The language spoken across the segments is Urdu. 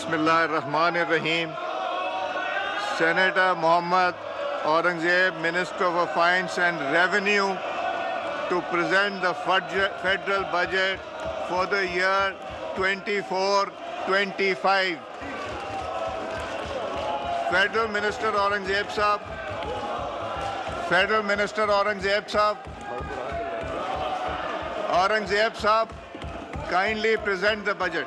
Bismillahirrahmanirrahim. Senator Mohammad Aurangzeb, Minister for Finance and Revenue, to present the federal budget for the year 24-25. Federal Minister Aurangzeb Sahab. Federal Minister Aurangzeb Sahab. Aurangzeb Sahab, kindly present the budget.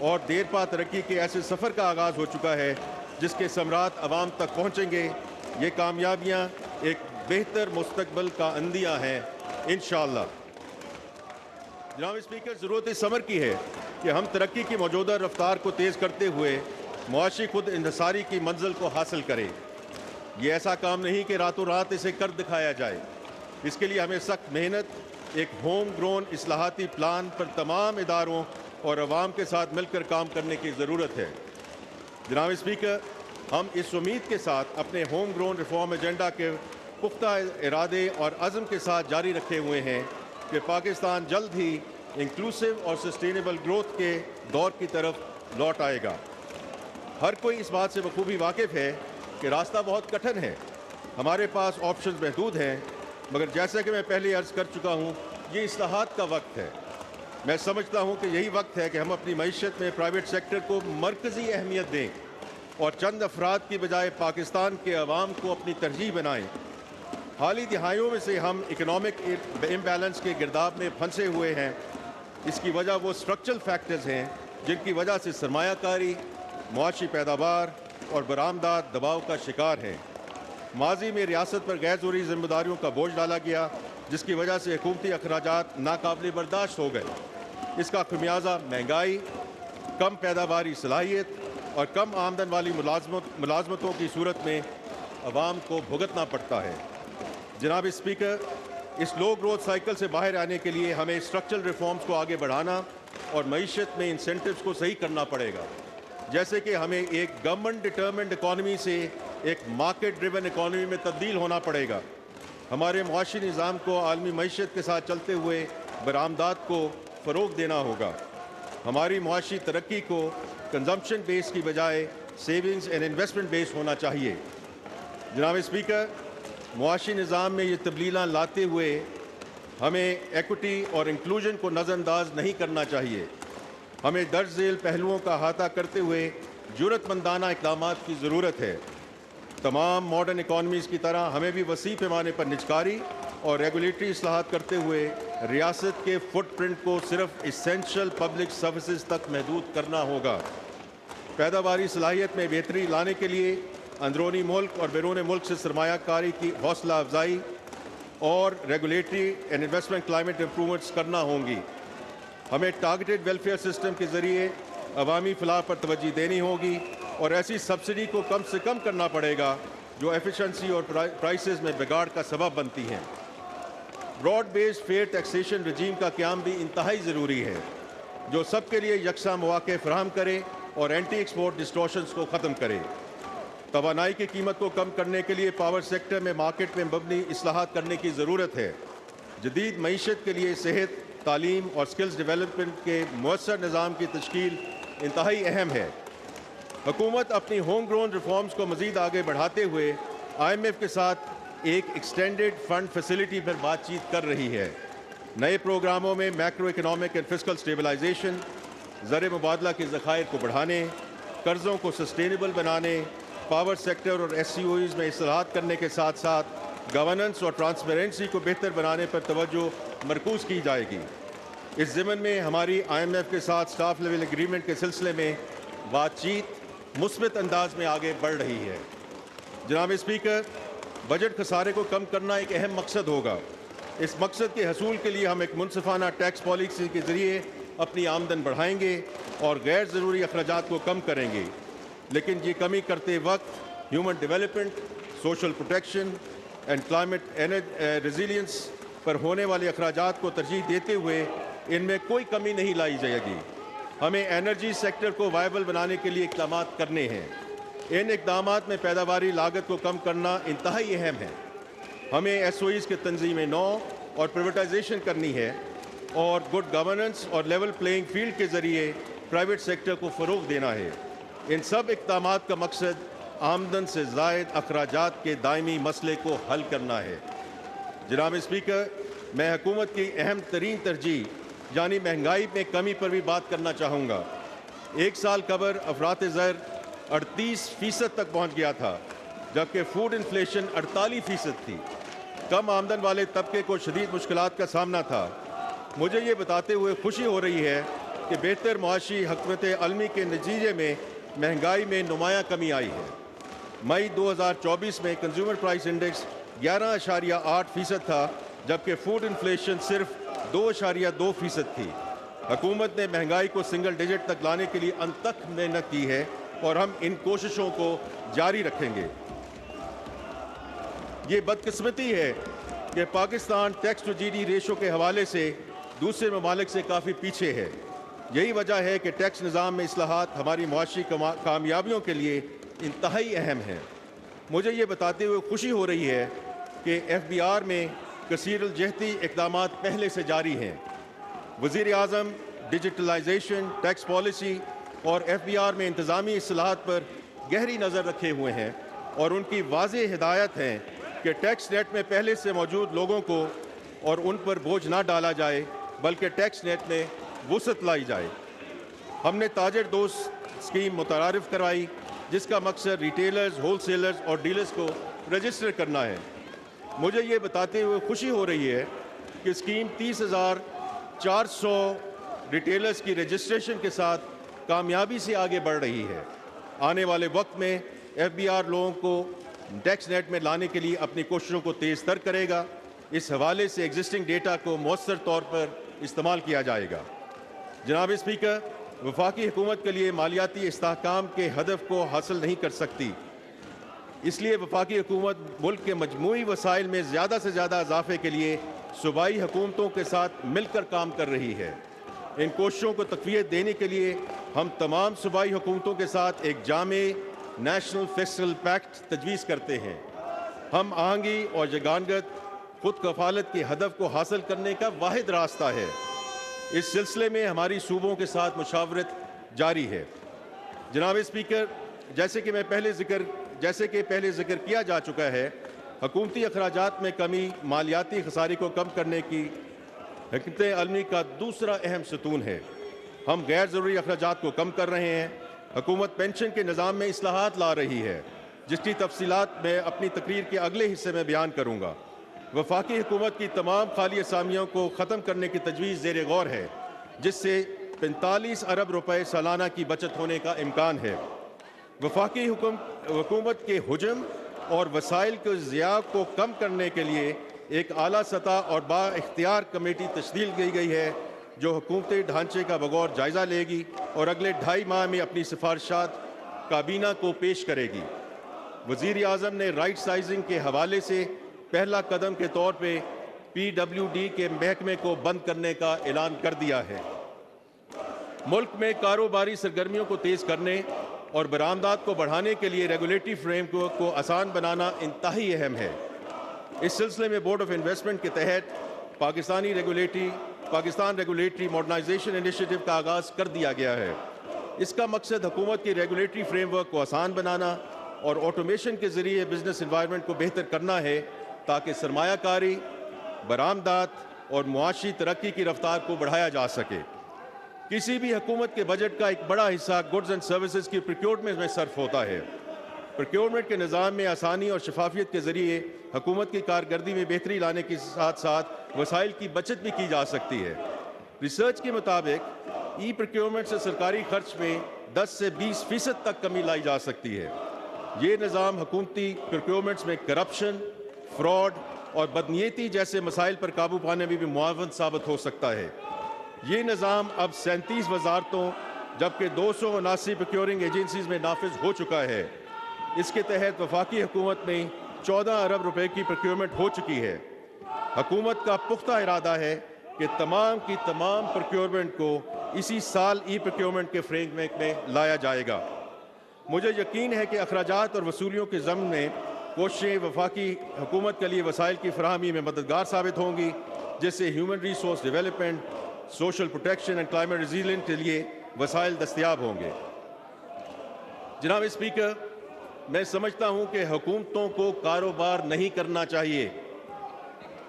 اور دیر پا ترقی کے ایسے سفر کا آغاز ہو چکا ہے جس کے ثمرات عوام تک پہنچیں گے. یہ کامیابیاں ایک بہتر مستقبل کا اندیہ ہیں انشاءاللہ. جناب اسپیکر، ضرورت اس امر کی ہے کہ ہم ترقی کی موجودہ رفتار کو تیز کرتے ہوئے معاشی خود انحصاری کی منزل کو حاصل کریں. یہ ایسا کام نہیں کہ راتوں رات اسے کر دکھایا جائے. اس کے لیے ہمیں سخت محنت، ایک ہوم گرون اصلاحاتی پلان پر تمام اداروں اور عوام کے ساتھ مل کر کام کرنے کی ضرورت ہے. جناب اسپیکر، ہم اس امید کے ساتھ اپنے ہوم گرون ریفارم ایجنڈا کے پختہ ارادے اور عزم کے ساتھ جاری رکھے ہوئے ہیں کہ پاکستان جلد ہی انکلوسیو اور سسٹینیبل گروتھ کے دور کی طرف لوٹ آئے گا. ہر کوئی اس بات سے بخوبی واقف ہے کہ راستہ بہت کٹھن ہے. ہمارے پاس آپشنز محدود ہیں، مگر جیسا کہ میں پہلے عرض کر چکا ہوں، یہ اصلاحات کا وقت ہے. میں سمجھتا ہوں کہ یہی وقت ہے کہ ہم اپنی معیشت میں پرائیویٹ سیکٹر کو مرکزی اہمیت دیں اور چند افراد کی بجائے پاکستان کے عوام کو اپنی ترجیح بنائیں. حالی دہائیوں میں سے ہم اکنامک امبیلنس کے گرداب میں پھنسے ہوئے ہیں. اس کی وجہ وہ اسٹرکچرل فیکٹرز ہیں جن کی وجہ سے سرمایہ کاری، معاشی پیداوار اور برآمدات دباؤ کا شکار ہیں. ماضی میں ریاست پر غیر ضروری ذمہ داریوں کا بوجھ ڈالا گیا جس کی وجہ سے حکومتی اخراجات ناقابل برداشت ہو گئے. اس کا خمیازہ مہنگائی، کم پیداواری صلاحیت اور کم آمدن والی ملازمتوں کی صورت میں عوام کو بھگتنا پڑتا ہے. جناب اسپیکر، اس لو گروتھ سائیکل سے باہر آنے کے لیے ہمیں اسٹرکچرل ریفارمز کو آگے بڑھانا اور معیشت میں انسینٹیوز کو صحیح کرنا پڑے گا. جیسے کہ ہمیں ایک گورنمنٹ ڈٹرمنڈ اکانومی سے ایک مارکیٹ ڈریون اکانومی میں تبدیل ہونا پڑے گا. ہمارے معاشی نظام کو عالمی معیشت کے ساتھ چلتے ہوئے برآمدات کو فروغ دینا ہوگا. ہماری معاشی ترقی کو کنزمپشن بیس کی بجائے سیونگز اینڈ انویسٹمنٹ بیس ہونا چاہیے. جناب اسپیکر، معاشی نظام میں یہ تبدیلیاں لاتے ہوئے ہمیں ایکوٹی اور انکلوژن کو نظر انداز نہیں کرنا چاہیے. ہمیں درج ذیل پہلوؤں کا احاطہ کرتے ہوئے جرأت مندانہ اقدامات کی ضرورت ہے. تمام ماڈرن اکانومیز کی طرح ہمیں بھی وسیع پیمانے پر نجکاری اور ریگولیٹری اصلاحات کرتے ہوئے ریاست کے فٹ پرنٹ کو صرف اسینشل پبلک سروسز تک محدود کرنا ہوگا. پیداواری صلاحیت میں بہتری لانے کے لیے اندرونی ملک اور بیرون ملک سے سرمایہ کاری کی حوصلہ افزائی اور regulatory and investment climate improvements کرنا ہوں گی. ہمیں ٹارگیٹڈ ویلفیئر سسٹم کے ذریعے عوامی فلاح پر توجہ دینی ہوگی اور ایسی سبسڈی کو کم سے کم کرنا پڑے گا جو ایفیشنسی اور پرائسز میں بگاڑ کا سبب بنتی ہیں. براڈ بیسڈ فیئر ٹیکسیشن رجیم کا قیام بھی انتہائی ضروری ہے جو سب کے لیے یکساں مواقع فراہم کرے اور اینٹی ایکسپورٹ ڈسٹورشنز کو ختم کرے. توانائی کی قیمت کو کم کرنے کے لیے پاور سیکٹر میں مارکیٹ میں مبنی اصلاحات کرنے کی ضرورت ہے. جدید معیشت کے لیے صحت، تعلیم اور سکلز ڈیولپمنٹ کے مؤثر نظام کی تشکیل انتہائی اہم ہے. حکومت اپنی ہوم گرون ریفارمز کو مزید آگے بڑھاتے ہوئے IMF کے ساتھ ایک ایکسٹینڈڈ فنڈ فیسلٹی پر بات چیت کر رہی ہے. نئے پروگراموں میں macro economic and fiscal stabilisation, زر مبادلہ کے ذخائر کو بڑھانے، قرضوں کو سسٹینیبل بنانے، پاور سیکٹر اور SCOEs میں اصلاحات کرنے کے ساتھ ساتھ گورننس اور ٹرانسپیرنسی کو بہتر بنانے پر توجہ مرکوز کی جائے گی. اس ضمن میں ہماری IMF کے ساتھ سٹاف لیول ایگریمنٹ کے سلسلے میں بات چیت مثبت انداز میں آگے بڑھ رہی ہے. جناب اسپیکر، بجٹ خسارے کو کم کرنا ایک اہم مقصد ہوگا. اس مقصد کے حصول کے لیے ہم ایک منصفانہ ٹیکس پالیسی کے ذریعے اپنی آمدن بڑھائیں گے اور غیر ضروری اخراجات کو کم کریں گے. لیکن یہ کمی کرتے وقت human development, social protection and climate resilience پر ہونے والے اخراجات کو ترجیح دیتے ہوئے ان میں کوئی کمی نہیں لائی جائے گی. ہمیں انرجی سیکٹر کو وائبل بنانے کے لیے اقدامات کرنے ہیں. ان اقدامات میں پیداواری لاگت کو کم کرنا انتہائی اہم ہے. ہمیں SOEs کے تنظیم نو اور پرائیویٹائزیشن کرنی ہے اور گڈ گورننس اور لیول پلینگ فیلڈ کے ذریعے پرائیویٹ سیکٹر کو فروغ دینا ہے. ان سب اقدامات کا مقصد آمدن سے زائد اخراجات کے دائمی مسئلے کو حل کرنا ہے. جناب اسپیکر، میں حکومت کی اہم ترین ترجیح یعنی مہنگائی میں کمی پر بھی بات کرنا چاہوں گا. ایک سال قبل افراط زر 38% تک پہنچ گیا تھا جبکہ فوڈ انفلیشن 48% تھی. کم آمدن والے طبقے کو شدید مشکلات کا سامنا تھا. مجھے یہ بتاتے ہوئے خوشی ہو رہی ہے کہ بہتر معاشی حکمت عملی کے نتیجے میں مہنگائی میں نمایاں کمی آئی ہے۔ مئی 2024 میں کنزیومر پرائس انڈیکس 11.8% تھا، جبکہ فوڈ انفلیشن صرف 2.2% تھی۔ حکومت نے مہنگائی کو سنگل ڈیجٹ تک لانے کے لیے انتھک محنت کی ہے اور ہم ان کوششوں کو جاری رکھیں گے۔ یہ بدقسمتی ہے کہ Pakistan tax to G D ratio کے حوالے سے دوسرے ممالک سے کافی پیچھے ہے۔ یہی وجہ ہے کہ ٹیکس نظام میں اصلاحات ہماری معاشی کامیابیوں کے لیے انتہائی اہم ہیں۔ مجھے یہ بتاتے ہوئے خوشی ہو رہی ہے کہ ایف بی آر میں کثیر الجہتی اقدامات پہلے سے جاری ہیں۔ وزیر اعظم ڈیجیٹلائزیشن، ٹیکس پالیسی اور ایف بی آر میں انتظامی اصلاحات پر گہری نظر رکھے ہوئے ہیں اور ان کی واضح ہدایت ہے کہ ٹیکس نیٹ میں پہلے سے موجود لوگوں کو اور ان پر بوجھ نہ ڈالا جائے، بلکہ ٹیکس نیٹ میں وسعت لائی جائے۔ ہم نے تاجر دوست اسکیم متعارف کرائی، جس کا مقصد ریٹیلرز، ہول سیلرز اور ڈیلرز کو رجسٹر کرنا ہے۔ مجھے یہ بتاتے ہوئے خوشی ہو رہی ہے کہ اسکیم 30,400 ریٹیلرز کی رجسٹریشن کے ساتھ کامیابی سے آگے بڑھ رہی ہے۔ آنے والے وقت میں ایف بی آر لوگوں کو ٹیکس نیٹ میں لانے کے لیے اپنی کوششوں کو تیز تر کرے گا۔ اس حوالے سے ایگزسٹنگ ڈیٹا کو مؤثر طور پر استعمال کیا جائے گا۔ جناب اسپیکر، وفاقی حکومت کے لیے مالیاتی استحکام کے ہدف کو حاصل نہیں کر سکتی، اس لیے وفاقی حکومت ملک کے مجموعی وسائل میں زیادہ سے زیادہ اضافے کے لیے صوبائی حکومتوں کے ساتھ مل کر کام کر رہی ہے۔ ان کوششوں کو تقویت دینے کے لیے ہم تمام صوبائی حکومتوں کے ساتھ ایک جامع نیشنل فسکل پیکٹ تجویز کرتے ہیں۔ ہم آہنگی اور یگانگت خود کفالت کے ہدف کو حاصل کرنے کا واحد راستہ ہے۔ اس سلسلے میں ہماری صوبوں کے ساتھ مشاورت جاری ہے۔ جناب اسپیکر، جیسے کہ پہلے ذکر کیا جا چکا ہے، حکومتی اخراجات میں کمی مالیاتی خسارے کو کم کرنے کی حکمت عملی کا دوسرا اہم ستون ہے۔ ہم غیر ضروری اخراجات کو کم کر رہے ہیں۔ حکومت پینشن کے نظام میں اصلاحات لا رہی ہے، جس کی تفصیلات میں اپنی تقریر کے اگلے حصے میں بیان کروں گا۔ وفاقی حکومت کی تمام خالی اسامیوں کو ختم کرنے کی تجویز زیر غور ہے، جس سے 45 ارب روپے سالانہ کی بچت ہونے کا امکان ہے۔ وفاقی حکومت کے حجم اور وسائل کے ضیاع کو کم کرنے کے لیے ایک اعلیٰ سطح اور با اختیار کمیٹی تشکیل کی گئی ہے، جو حکومتی ڈھانچے کا بغور جائزہ لے گی اور اگلے 2.5 ماہ میں اپنی سفارشات کابینہ کو پیش کرے گی۔ وزیر اعظم نے رائٹ سائزنگ کے حوالے سے پہلا قدم کے طور پہ پی ڈبلیو ڈی کے محکمے کو بند کرنے کا اعلان کر دیا ہے۔ ملک میں کاروباری سرگرمیوں کو تیز کرنے اور برآمدات کو بڑھانے کے لیے ریگولیٹری فریم ورک کو آسان بنانا انتہائی اہم ہے۔ اس سلسلے میں بورڈ آف انویسٹمنٹ کے تحت پاکستان ریگولیٹری ماڈرنائزیشن انیشیٹو کا آغاز کر دیا گیا ہے۔ اس کا مقصد حکومت کی ریگولیٹری فریم ورک کو آسان بنانا اور آٹومیشن کے ذریعے بزنس انوائرمنٹ کو بہتر کرنا ہے، تاکہ سرمایہ کاری، برآمدات اور معاشی ترقی کی رفتار کو بڑھایا جا سکے۔ کسی بھی حکومت کے بجٹ کا ایک بڑا حصہ گڈز اینڈ سروسز کی پروکیورمنٹ میں صرف ہوتا ہے۔ پروکیورمنٹ کے نظام میں آسانی اور شفافیت کے ذریعے حکومت کی کارکردگی میں بہتری لانے کے ساتھ ساتھ وسائل کی بچت بھی کی جا سکتی ہے۔ ریسرچ کے مطابق ای پروکیورمنٹ سے سرکاری خرچ میں 10 سے 20% تک کمی لائی جا سکتی ہے۔ یہ نظام حکومتی پروکیورمنٹس میں کرپشن، فراڈ اور بدنیتی جیسے مسائل پر قابو پانے میں بھی معاون ثابت ہو سکتا ہے۔ یہ نظام اب 37 وزارتوں جبکہ 279 پروکیورنگ ایجنسیز میں نافذ ہو چکا ہے۔ اس کے تحت وفاقی حکومت میں 14 ارب روپے کی پروکیورمنٹ ہو چکی ہے۔ حکومت کا پختہ ارادہ ہے کہ تمام کی تمام پروکیورمنٹ کو اسی سال ای پروکیورمنٹ کے فریم ورک میں لایا جائے گا۔ مجھے یقین ہے کہ اخراجات اور وصولیوں کے ضمن میں کوششیں وفاقی حکومت کے لیے وسائل کی فراہمی میں مددگار ثابت ہوں گی، جس سے human resource development, social protection and climate resilient کے لیے وسائل دستیاب ہوں گے۔ جناب اسپیکر، میں سمجھتا ہوں کہ حکومتوں کو کاروبار نہیں کرنا چاہیے۔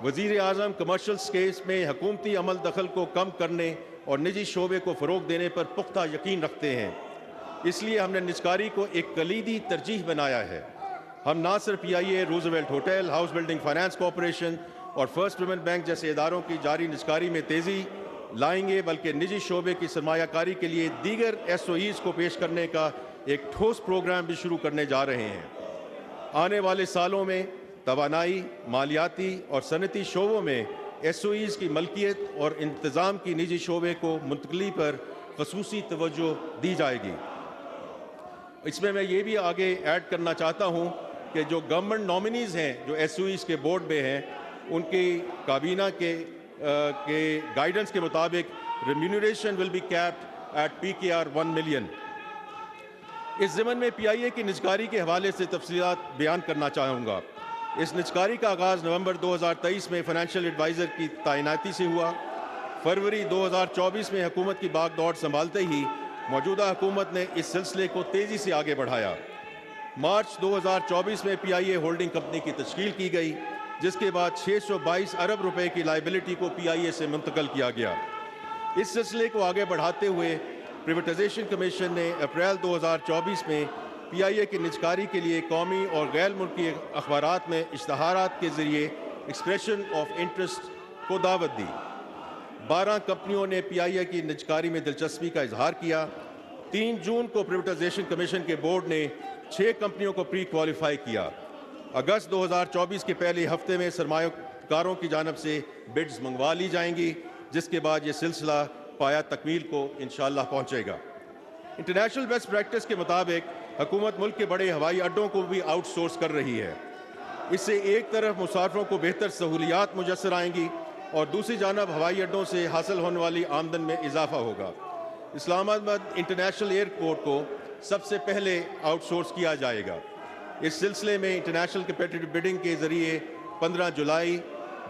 وزیر اعظم کمرشل سپیس میں حکومتی عمل دخل کو کم کرنے اور نجی شعبے کو فروغ دینے پر پختہ یقین رکھتے ہیں۔ اس لیے ہم نے نجکاری کو ایک کلیدی ترجیح بنایا ہے۔ ہم نہ صرف P I A, Roosevelt hotel, house building finance corporation اور فرسٹ ویمن بینک جیسے اداروں کی جاری نجکاری میں تیزی لائیں گے بلکہ نجی شعبے کی سرمایہ کاری کے لیے دیگر SOEs کو پیش کرنے کا ایک ٹھوس پروگرام بھی شروع کرنے جا رہے ہیں۔ آنے والے سالوں میں توانائی، مالیاتی اور صنعتی شعبوں میں SOEs کی ملکیت اور انتظام کی نجی شعبے کو منتقلی پر خصوصی توجہ دی جائے گی۔ اس میں یہ بھی آگے ایڈ کرنا چاہتا ہوں کہ جو گورنمنٹ نامنیز ہیں جو SOEs کے بورڈ میں ہیں، ان کی کابینہ کے گائیڈنس کے مطابق remuneration will be capped at PKR 1 million. اس ضمن میں PIA کی نجکاری کے حوالے سے تفصیلات بیان کرنا چاہوں گا۔ اس نجکاری کا آغاز نومبر 2023 میں فائنینشیل ایڈوائزر کی تعیناتی سے ہوا۔ فروری 2024 میں حکومت کی باغ دوڑ سنبھالتے ہی موجودہ حکومت نے اس سلسلے کو تیزی سے آگے بڑھایا۔ مارچ 2024 میں PIA ہولڈنگ کمپنی کی تشکیل کی گئی، جس کے بعد 622 ارب روپے کی لائبلٹی کو PIA سے منتقل کیا گیا۔ اس سلسلے کو آگے بڑھاتے ہوئے پریویٹائزیشن کمیشن نے اپریل 2024 میں PIA کی نجکاری کے لیے قومی اور غیر ملکی اخبارات میں اشتہارات کے ذریعے ایکسپریشن آف انٹرسٹ کو دعوت دی۔ 12 کمپنیوں نے PIA کی نجکاری میں دلچسپی کا اظہار کیا۔ 3 جون کو پریویٹائزیشن کمیشن کے بورڈ نے 6 کمپنیوں کو پری کوالیفائی کیا۔ اگست 2024 کے پہلے ہفتے میں سرمایہ کاروں کی جانب سے بڈز منگوا لی جائیں گی، جس کے بعد یہ سلسلہ پایا تکمیل کو انشاءاللہ پہنچے گا۔ انٹرنیشنل بیسٹ پریکٹس کے مطابق حکومت ملک کے بڑے ہوائی اڈوں کو بھی آؤٹ سورس کر رہی ہے۔ اس سے ایک طرف مسافروں کو بہتر سہولیات میسر آئیں گی اور دوسری جانب ہوائی اڈوں سے حاصل ہونے والی آمدن میں اضافہ ہوگا۔ اسلام آباد انٹرنیشنل ایئرپورٹ کو سب سے پہلے آؤٹ سورس کیا جائے گا۔ اس سلسلے میں انٹرنیشنل کمپیٹیٹو بڈنگ کے ذریعے 15 جولائی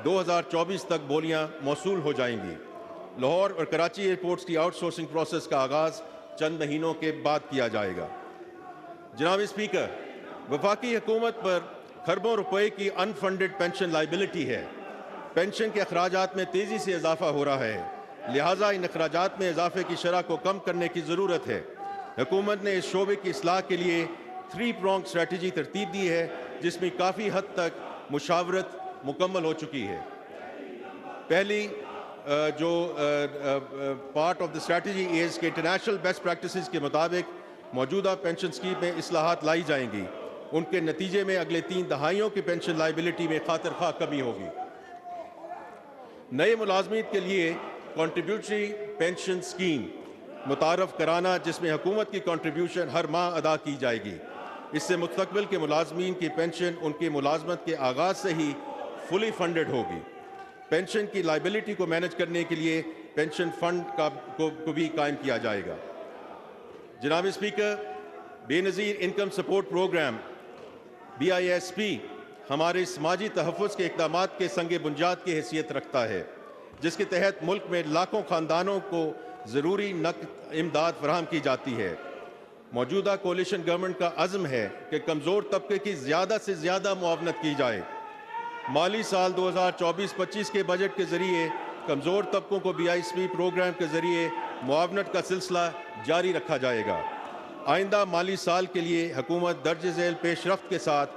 2024 تک بولیاں موصول ہو جائیں گی۔ لاہور اور کراچی ایئرپورٹس کی آؤٹ سورسنگ پروسیس کا آغاز چند مہینوں کے بعد کیا جائے گا۔ جناب اسپیکر، وفاقی حکومت پر کھربوں روپے کی ان فنڈڈ پینشن لائبلٹی ہے۔ پینشن کے اخراجات میں تیزی سے اضافہ ہو رہا ہے، لہٰذا ان اخراجات میں اضافے کی شرح کو کم کرنے کی ضرورت ہے۔ حکومت نے اس شعبے کی اصلاح کے لیے 3 pronged اسٹریٹجی ترتیب دی ہے، جس میں کافی حد تک مشاورت مکمل ہو چکی ہے۔ پہلی جو part of the strategy is کہ انٹرنیشنل بیسٹ پریکٹسز کے مطابق موجودہ پینشن اسکیم میں اصلاحات لائی جائیں گی۔ ان کے نتیجے میں اگلے 3 دہائیوں کی پینشن لائبلٹی میں خاطر خواہ کمی ہوگی۔ نئے ملازمین کے لیے کنٹریبیوٹری پینشن اسکیم متعارف کرانا، جس میں حکومت کی کنٹریبیوشن ہر ماہ ادا کی جائے گی۔ اس سے مستقبل کے ملازمین کی پینشن ان کی ملازمت کے آغاز سے ہی فلی فنڈڈ ہوگی۔ پینشن کی لائبلٹی کو مینج کرنے کے لیے پینشن فنڈ کو بھی قائم کیا جائے گا۔ جناب اسپیکر، بے نظیر انکم سپورٹ پروگرام BISP ہمارے سماجی تحفظ کے اقدامات کے سنگ بنیاد کی حیثیت رکھتا ہے، جس کے تحت ملک میں لاکھوں خاندانوں کو ضروری نقد امداد فراہم کی جاتی ہے۔ موجودہ کولیشن گورنمنٹ کا عزم ہے کہ کمزور طبقے کی زیادہ سے زیادہ معاونت کی جائے۔ مالی سال 2024-25 کے بجٹ کے ذریعے کمزور طبقوں کو BISP پروگرام کے ذریعے معاونت کا سلسلہ جاری رکھا جائے گا۔ آئندہ مالی سال کے لیے حکومت درج ذیل پیش رفت کے ساتھ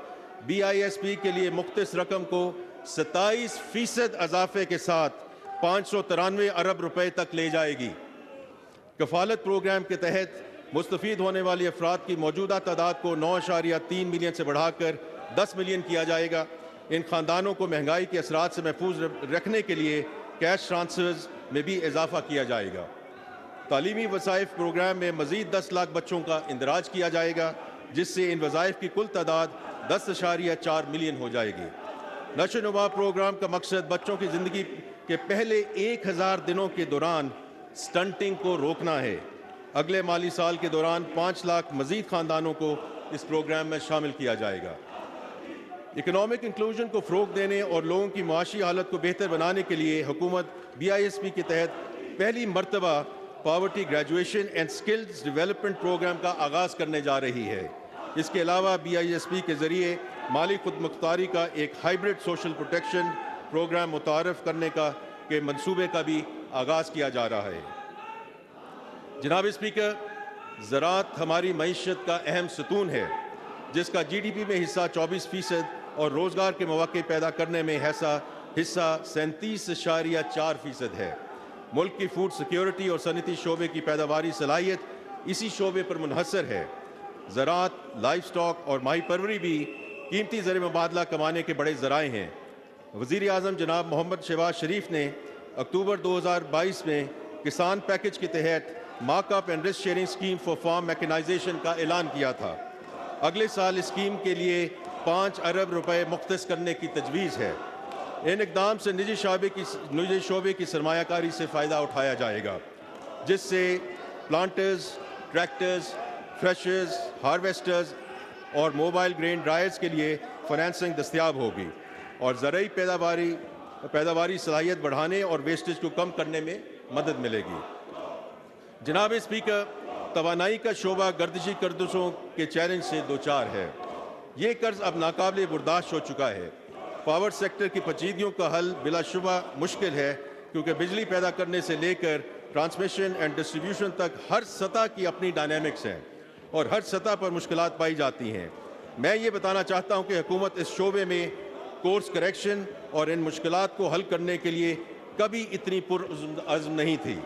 BISP کے لیے مختص رقم کو 27% اضافے کے ساتھ 593 ارب روپے تک لے جائے گی۔ کفالت پروگرام کے تحت مستفید ہونے والے افراد کی موجودہ تعداد کو 9.3 ملین سے بڑھا کر 10 ملین کیا جائے گا۔ ان خاندانوں کو مہنگائی کے اثرات سے محفوظ رکھنے کے لیے کیش ٹرانسفرز میں بھی اضافہ کیا جائے گا۔ تعلیمی وظائف پروگرام میں مزید 10 لاکھ بچوں کا اندراج کیا جائے گا، جس سے ان وظائف کی کل تعداد 10.4 ملین ہو جائے گی۔ نشو نما پروگرام کا مقصد بچوں کی زندگی کے پہلے 1000 دنوں کے دوران سٹنٹنگ کو روکنا ہے۔ اگلے مالی سال کے دوران 5 لاکھ مزید خاندانوں کو اس پروگرام میں شامل کیا جائے گا۔ اکنامک انکلوژن کو فروغ دینے اور لوگوں کی معاشی حالت کو بہتر بنانے کے لیے حکومت BISP کے تحت پہلی مرتبہ poverty graduation and skills development program کا آغاز کرنے جا رہی ہے۔ اس کے علاوہ BISP کے ذریعے مالی خود مختاری کا ایک ہائبرڈ سوشل پروٹیکشن پروگرام متعارف کرنے کے منصوبے کا بھی آغاز کیا جا رہا ہے۔ جناب اسپیکر، زراعت ہماری معیشت کا اہم ستون ہے، جس کا GDP میں حصہ 24% اور روزگار کے مواقع پیدا کرنے میں حصہ 37.4% ہے۔ ملک کی فوڈ سیکیورٹی اور صنعتی شعبے کی پیداواری صلاحیت اسی شعبے پر منحصر ہے۔ زراعت، لائف سٹاک اور ماہی پروری بھی قیمتی زر مبادلہ کمانے کے بڑے ذرائع ہیں۔ وزیر اعظم جناب محمد شہباز شریف نے اکتوبر 2022 میں کسان پیکج کے تحت mark up and risk sharing scheme for firm mechanisation کا اعلان کیا تھا۔ اگلے سال اسکیم کے لیے 5 ارب روپے مختص کرنے کی تجویز ہے۔ ان اقدام سے نجی شعبے کی سرمایہ کاری سے فائدہ اٹھایا جائے گا، جس سے پلانٹرز، ٹریکٹرز، تھریشرز، ہارویسٹرز اور موبائل گرین ڈرائرز کے لیے فنانسنگ دستیاب ہوگی اور زرعی پیداواری صلاحیت بڑھانے اور ویسٹیج کو کم کرنے میں مدد ملے گی۔ جناب اسپیکر، توانائی کا شعبہ گردشی قرضوں کے چیلنج سے دوچار ہے۔ یہ قرض اب ناقابل برداشت ہو چکا ہے۔ پاور سیکٹر کی پیچیدگیوں کا حل بلا شبہ مشکل ہے، کیونکہ بجلی پیدا کرنے سے لے کر ٹرانسمیشن اینڈ ڈسٹریبیوشن تک ہر سطح کی اپنی ڈائنامکس ہیں اور ہر سطح پر مشکلات پائی جاتی ہیں۔ میں یہ بتانا چاہتا ہوں کہ حکومت اس شعبے میں کورس کریکشن اور ان مشکلات کو حل کرنے کے لیے کبھی اتنی پرعزم نہیں تھی۔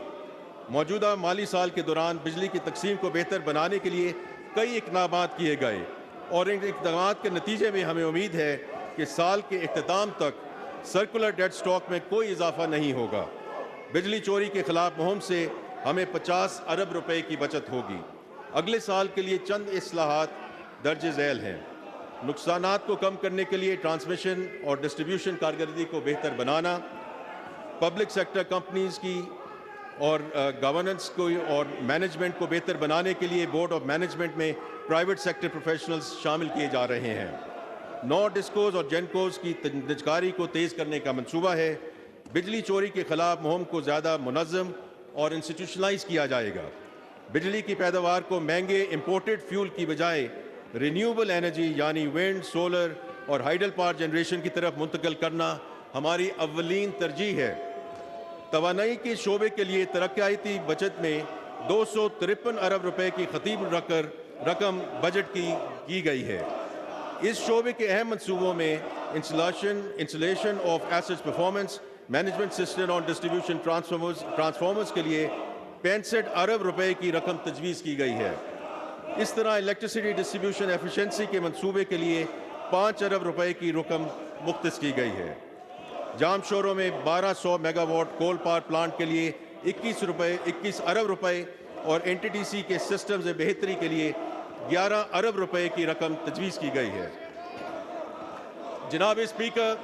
موجودہ مالی سال کے دوران بجلی کی تقسیم کو بہتر بنانے کے لیے کئی اقدامات کیے گئے اور ان اقدامات کے نتیجے میں ہمیں امید ہے کہ سال کے اختتام تک سرکولر ڈیٹ سٹاک میں کوئی اضافہ نہیں ہوگا۔ بجلی چوری کے خلاف مہم سے ہمیں 50 ارب روپے کی بچت ہوگی۔ اگلے سال کے لیے چند اصلاحات درج ذیل ہیں۔ نقصانات کو کم کرنے کے لیے ٹرانسمیشن اور ڈسٹریبیوشن کارکردگی کو بہتر بنانا، پبلک سیکٹر کمپنیز کی اور گورننس کو اور مینجمنٹ کو بہتر بنانے کے لیے بورڈ آف مینجمنٹ میں پرائیویٹ سیکٹر پروفیشنلز شامل کیے جا رہے ہیں۔ نو ڈسکوز اور جینکوز کی نجکاری کو تیز کرنے کا منصوبہ ہے۔ بجلی چوری کے خلاف مہم کو زیادہ منظم اور انسٹیٹیوشنلائز کیا جائے گا۔ بجلی کی پیداوار کو مہنگے امپورٹڈ فیول کی بجائے رینیوبل انرجی یعنی ونڈ، سولر اور ہائیڈل پاور جنریشن کی طرف منتقل کرنا ہماری اولین ترجیح ہے۔ توانائی کے شعبے کے لیے ترقیاتی بجٹ میں 253 ارب روپے کی خطیب رقم بجٹ کی گئی ہے۔ اس شعبے کے اہم منصوبوں میں installation of asset performance management system اور ڈسٹریبیوشن ٹرانسفارمرز کے لیے 65 ارب روپے کی رقم تجویز کی گئی ہے۔ اس طرح الیکٹریسٹی ڈسٹریبیوشن ایفیشنسی کے منصوبے کے لیے 5 ارب روپے کی رقم مختص کی گئی ہے۔ جام شوروں میں 1200 megawatt coal power plant کے لیے 21 ارب روپے اور این ٹی ڈی سی کے سسٹم سے بہتری کے لیے 11 ارب روپے کی رقم تجویز کی گئی ہے۔ جناب اسپیکر،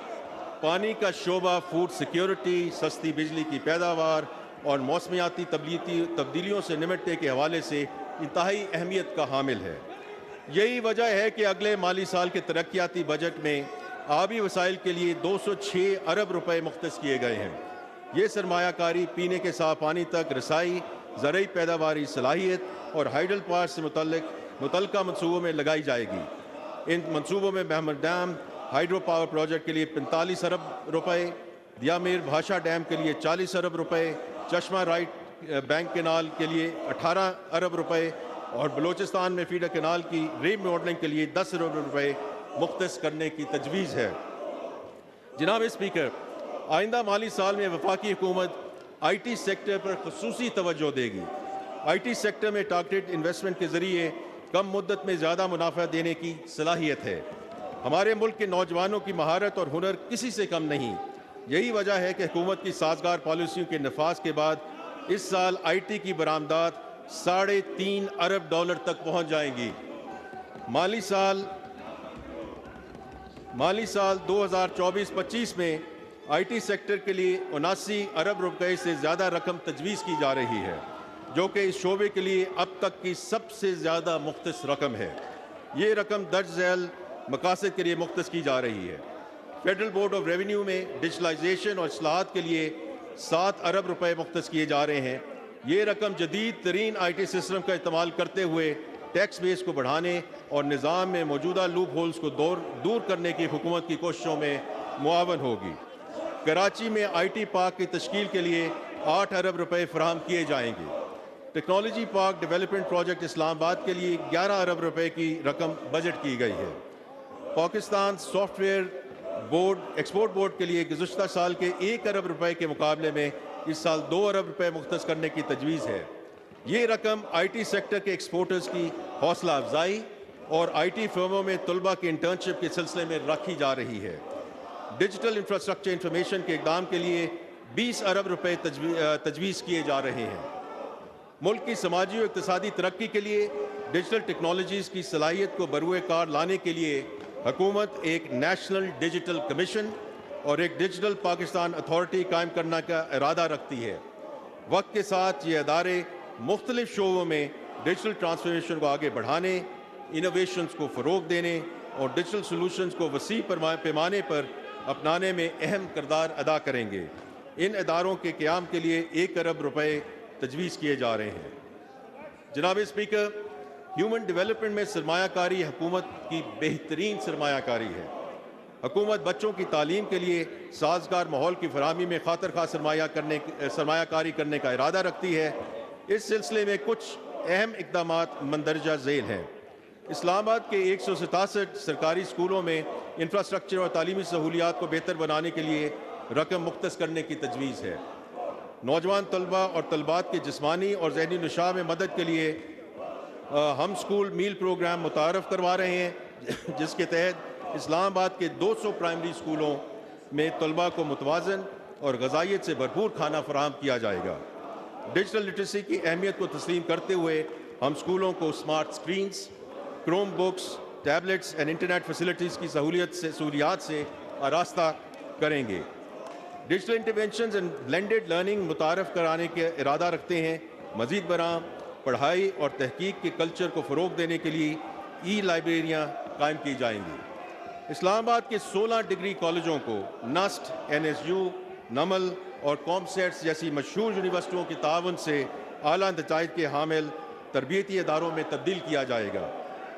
پانی کا شعبہ فوڈ سیکیورٹی، سستی بجلی کی پیداوار اور موسمیاتی تبدیلیوں سے نمٹنے کے حوالے سے انتہائی اہمیت کا حامل ہے۔ یہی وجہ ہے کہ اگلے مالی سال کے ترقیاتی بجٹ میں آبی وسائل کے لیے 206 ارب روپے مختص کیے گئے ہیں۔ یہ سرمایہ کاری پینے کے صاف پانی تک رسائی، زرعی پیداواری صلاحیت اور ہائیڈل پاور سے متعلقہ منصوبوں میں لگائی جائے گی۔ ان منصوبوں میں محمد ڈیم ہائیڈرو پاور پروجیکٹ کے لیے 45 ارب روپے، دیامیر بھاشا ڈیم کے لیے 40 ارب روپے، چشمہ رائٹ بینک کینال کے لیے 18 ارب روپے اور بلوچستان میں فیڈر کینال کی ری ماڈلنگ کے لیے 10 ارب روپے مختص کرنے کی تجویز ہے۔ جناب اسپیکر، آئندہ مالی سال میں وفاقی حکومت آئی ٹی سیکٹر پر خصوصی توجہ دے گی۔ آئی ٹی سیکٹر میں ٹارگیٹڈ انویسٹمنٹ کے ذریعے کم مدت میں زیادہ منافع دینے کی صلاحیت ہے۔ ہمارے ملک کے نوجوانوں کی مہارت اور ہنر کسی سے کم نہیں۔ یہی وجہ ہے کہ حکومت کی سازگار پالیسیوں کے نفاذ کے بعد اس سال آئی ٹی کی برآمدات 3.5 ارب ڈالر تک پہنچ جائیں گی۔ مالی سال 2024-25 میں آئی ٹی سیکٹر کے لیے 79 ارب روپے سے زیادہ رقم تجویز کی جا رہی ہے، جو کہ اس شعبے کے لیے اب تک کی سب سے زیادہ مختص رقم ہے۔ یہ رقم درج ذیل مقاصد کے لیے مختص کی جا رہی ہے۔ فیڈرل بورڈ آف ریونیو میں ڈیجیٹلائزیشن اور اصلاحات کے لیے 7 ارب روپے مختص کیے جا رہے ہیں۔ یہ رقم جدید ترین آئی ٹی سسٹم کا استعمال کرتے ہوئے ٹیکس بیس کو بڑھانے اور نظام میں موجودہ لوپ ہولز کو دور کرنے کی حکومت کی کوششوں میں معاون ہوگی۔ کراچی میں آئی ٹی پارک کی تشکیل کے لیے 8 ارب روپے فراہم کیے جائیں گے۔ ٹیکنالوجی پارک ڈیولپمنٹ پروجیکٹ اسلام آباد کے لیے 11 ارب روپے کی رقم بجٹ کی گئی ہے۔ Pakistan soft where export board کے لیے گزشتہ سال کے 1 ارب روپے کے مقابلے میں اس سال 2 ارب روپے مختص کرنے کی تجویز ہے۔ یہ رقم آئی ٹی سیکٹر کے ایکسپورٹرز کی حوصلہ افزائی اور آئی ٹی فرموں میں طلباء کی انٹرنشپ کے سلسلے میں رکھی جا رہی ہے۔ ڈیجیٹل انفراسٹرکچر انفارمیشن کے اقدام کے لیے 20 ارب روپے تجویز کیے جا رہے ہیں۔ ملک کی سماجی و اقتصادی ترقی کے لیے ڈیجیٹل ٹیکنالوجیز کی صلاحیت کو بروئے کار لانے کے لیے حکومت ایک نیشنل ڈیجیٹل کمیشن اور ایک ڈیجیٹل پاکستان اتھارٹی قائم کرنے کا ارادہ رکھتی ہے۔ وقت کے ساتھ یہ ادارے مختلف شعبوں میں ڈیجیٹل ٹرانسفارمیشن کو آگے بڑھانے، انوویشنز کو فروغ دینے اور ڈیجیٹل سلوشنز کو وسیع پیمانے پر اپنانے میں اہم کردار ادا کریں گے۔ ان اداروں کے قیام کے لیے 1 ارب روپے تجویز کیے جا رہے ہیں۔ جناب اسپیکر، ہیومن ڈیولپمنٹ میں سرمایہ کاری حکومت کی بہترین سرمایہ کاری ہے۔ حکومت بچوں کی تعلیم کے لیے سازگار ماحول کی فراہمی میں خاطر خواہ سرمایہ کاری کرنے کا ارادہ رکھتی ہے۔ اس سلسلے میں کچھ اہم اقدامات مندرجہ ذیل ہیں۔ اسلام آباد کے 167 سرکاری اسکولوں میں انفراسٹرکچر اور تعلیمی سہولیات کو بہتر بنانے کے لیے رقم مختص کرنے کی تجویز ہے۔ نوجوان طلباء اور طلبات کے جسمانی اور ذہنی نشاط میں مدد کے لیے ہم اسکول میل پروگرام متعارف کروا رہے ہیں، جس کے تحت اسلام آباد کے 200 پرائمری اسکولوں میں طلباء کو متوازن اور غذائیت سے بھرپور کھانا فراہم کیا جائے گا۔ ڈیجیٹل لٹریسی کی اہمیت کو تسلیم کرتے ہوئے ہم اسکولوں کو smart screens, Chrome books, tablets اور انٹرنیٹ فیسلٹیز کی سہولیات سے آراستہ کریں گے۔ Digital interventions and blended learning متعارف کرانے کا ارادہ رکھتے ہیں۔ مزید برآں پڑھائی اور تحقیق کے کلچر کو فروغ دینے کے لیے ای لائبریریاں قائم کی جائیں گی۔ اسلام آباد کے 16 ڈگری کالجوں کو نسٹ، NSU، نمل اور کامسیٹس جیسی مشہور یونیورسٹیوں کے تعاون سے اعلیٰ نتائج کے حامل تربیتی اداروں میں تبدیل کیا جائے گا۔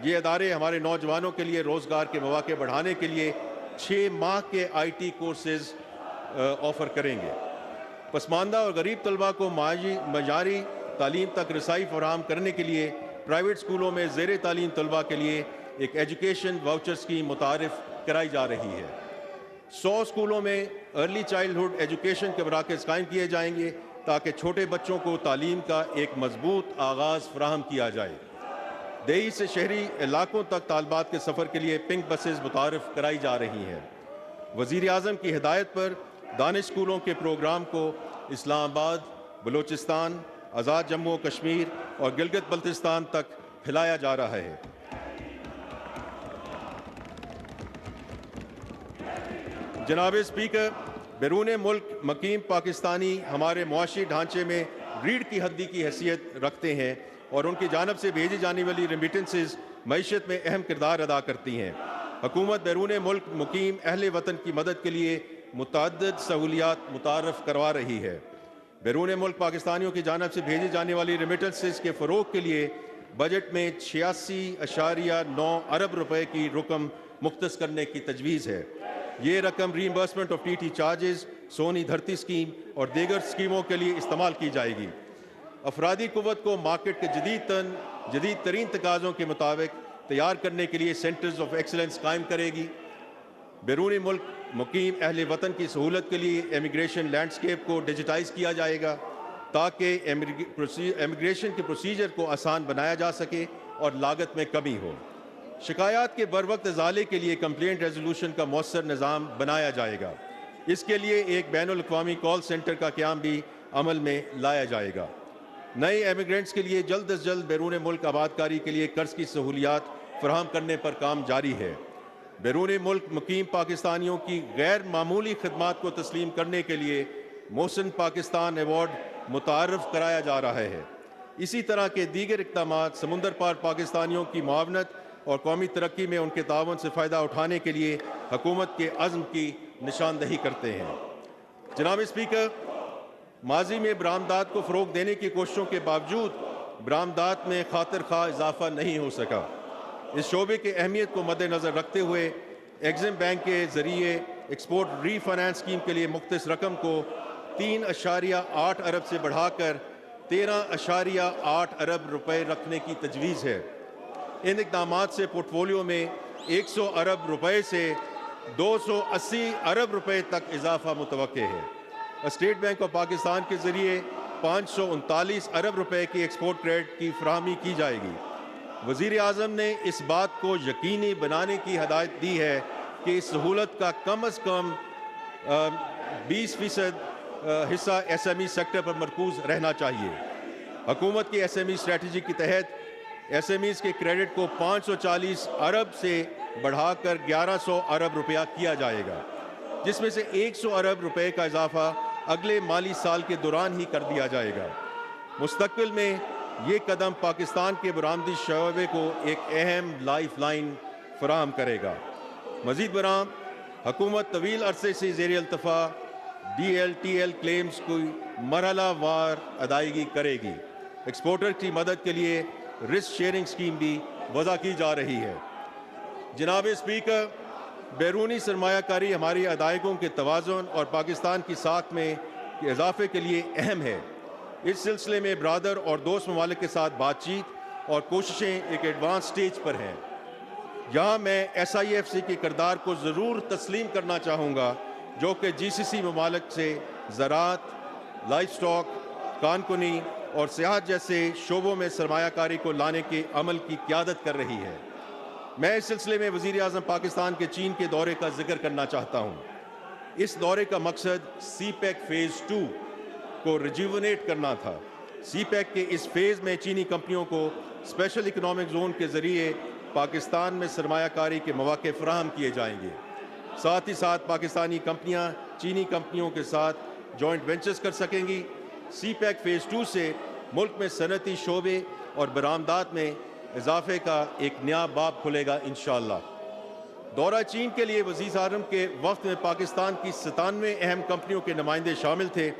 یہ ادارے ہمارے نوجوانوں کے لیے روزگار کے مواقع بڑھانے کے لیے 6 ماہ کے IT کورسز آفر کریں گے۔ پسماندہ اور غریب طلباء کو معیاری تعلیم تک رسائی فراہم کرنے کے لیے پرائیویٹ اسکولوں میں زیر تعلیم طلباء کے لیے ایک ایجوکیشن واؤچر اسکیم متعارف کرائی جا رہی ہے۔ 100 اسکولوں میں ارلی چائلڈہڈ ایجوکیشن کے مراکز قائم کیے جائیں گے تاکہ چھوٹے بچوں کو تعلیم کا ایک مضبوط آغاز فراہم کیا جائے۔ دیہی سے شہری علاقوں تک طالبات کے سفر کے لیے پنک بسز متعارف کرائی جا رہی ہیں۔ وزیر اعظم کی ہدایت پر دانش اسکولوں کے پروگرام کو اسلام آباد، بلوچستان، آزاد جموں و کشمیر اور گلگت بلتستان تک پھیلایا جا رہا ہے۔ جناب اسپیکر، بیرون ملک مقیم پاکستانی ہمارے معاشی ڈھانچے میں ریڑھ کی ہڈی کی حیثیت رکھتے ہیں اور ان کی جانب سے بھیجی جانے والی ریمیٹنسز معیشت میں اہم کردار ادا کرتی ہیں۔ حکومت بیرون ملک مقیم اہل وطن کی مدد کے لیے متعدد سہولیات متعارف کروا رہی ہے۔ بیرون ملک پاکستانیوں کی جانب سے بھیجی جانے والی ریمیٹنسز کے فروغ کے لیے بجٹ میں 86.9 ارب روپے کی رقم مختص کرنے کی تجویز ہے۔ یہ رقم ری ایمبرسمنٹ آف TT چارجز، سونی دھرتی اسکیم اور دیگر اسکیموں کے لیے استعمال کی جائے گی۔ افرادی قوت کو مارکیٹ کے جدید ترین تقاضوں کے مطابق تیار کرنے کے لیے سینٹرز آف ایکسلنس قائم کرے گی۔ بیرون ملک مقیم اہل وطن کی سہولت کے لیے امیگریشن لینڈسکیپ کو ڈیجیٹائز کیا جائے گا تاکہ امیگریشن کے پروسیجر کو آسان بنایا جا سکے اور لاگت میں کمی ہو۔ شکایات کے بروقت ازالے کے لیے کمپلینٹ ریزولوشن کا مؤثر نظام بنایا جائے گا۔ اس کے لیے ایک بین الاقوامی کال سینٹر کا قیام بھی عمل میں لایا جائے گا۔ نئے ایمیگرینٹس کے لیے جلد از جلد بیرون ملک آباد کاری کے لیے قرض کی سہولیات فراہم کرنے پر کام جاری ہے۔ بیرون ملک مقیم پاکستانیوں کی غیر معمولی خدمات کو تسلیم کرنے کے لیے محسن پاکستان ایوارڈ متعارف کرایا جا رہا ہے۔ اسی طرح کے دیگر اقدامات سمندر پار پاکستانیوں کی معاونت اور قومی ترقی میں ان کے تعاون سے فائدہ اٹھانے کے لیے حکومت کے عزم کی نشاندہی کرتے ہیں۔ جناب اسپیکر، ماضی میں برآمدات کو فروغ دینے کی کوششوں کے باوجود برآمدات میں خاطر خواہ اضافہ نہیں ہو سکا۔ اس شعبے کی اہمیت کو مد نظر رکھتے ہوئے ایگزم بینک کے ذریعے ایکسپورٹ ری فائنانس اسکیم کے لیے مختص رقم کو 3.8 ارب سے بڑھا کر 13.8 ارب روپے رکھنے کی تجویز ہے۔ ان اقدامات سے پورٹ فولیو میں 100 ارب روپے سے 280 ارب روپے تک اضافہ متوقع ہے۔ اسٹیٹ بینک آف پاکستان کے ذریعے 539 ارب روپے کی ایکسپورٹ کریڈٹ کی فراہمی کی جائے گی۔ وزیر اعظم نے اس بات کو یقینی بنانے کی ہدایت دی ہے کہ اس سہولت کا کم از کم 20% حصہ ایس ایم ای سیکٹر پر مرکوز رہنا چاہیے۔ حکومت کی ایس ایم ای اسٹریٹجی کے تحت ایس ایم ایز کے کریڈٹ کو 540 ارب سے بڑھا کر 1100 ارب روپیہ کیا جائے گا، جس میں سے 100 ارب روپے کا اضافہ اگلے مالی سال کے دوران ہی کر دیا جائے گا۔ مستقبل میں یہ قدم پاکستان کے برآمدی شعبے کو ایک اہم لائف لائن فراہم کرے گا۔ مزید برآں حکومت طویل عرصے سے زیر التفاع D L T L claims کی مرحلہ وار ادائیگی کرے گی۔ ایکسپورٹر کی مدد کے لیے رسک شیئرنگ اسکیم بھی وضع کی جا رہی ہے۔ جناب اسپیکر، بیرونی سرمایہ کاری ہماری ادائیگیوں کے توازن اور پاکستان کی ساکھ میں اضافے کے لیے اہم ہے۔ اس سلسلے میں برادر اور دوست ممالک کے ساتھ بات چیت اور کوششیں ایک ایڈوانس سٹیج پر ہیں۔ یہاں میں ایس آئی ایف سی کے کردار کو ضرور تسلیم کرنا چاہوں گا، جو کہ جی سی سی ممالک سے زراعت، لائف سٹاک، کانکنی اور سیاحت جیسے شعبوں میں سرمایہ کاری کو لانے کے عمل کی قیادت کر رہی ہے۔ میں اس سلسلے میں وزیر اعظم پاکستان کے چین کے دورے کا ذکر کرنا چاہتا ہوں۔ اس دورے کا مقصد سی پیک فیز 2 کو ریجیونیٹ کرنا تھا۔ سی پیک کے اس فیز میں چینی کمپنیوں کو اسپیشل اکنامک زون کے ذریعے پاکستان میں سرمایہ کاری کے مواقع فراہم کیے جائیں گے۔ ساتھ ہی ساتھ پاکستانی کمپنیاں چینی کمپنیوں کے ساتھ جوائنٹ وینچرز کر سکیں گی۔ سی پیک فیز 2 سے ملک میں صنعتی شعبے اور برآمدات میں اضافے کا ایک نیا باب کھلے گا انشاءاللہ۔ دورہ چین کے لیے وزیر اعظم کے وفد میں پاکستان کی 97 اہم کمپنیوں کے نمائندے شامل تھے۔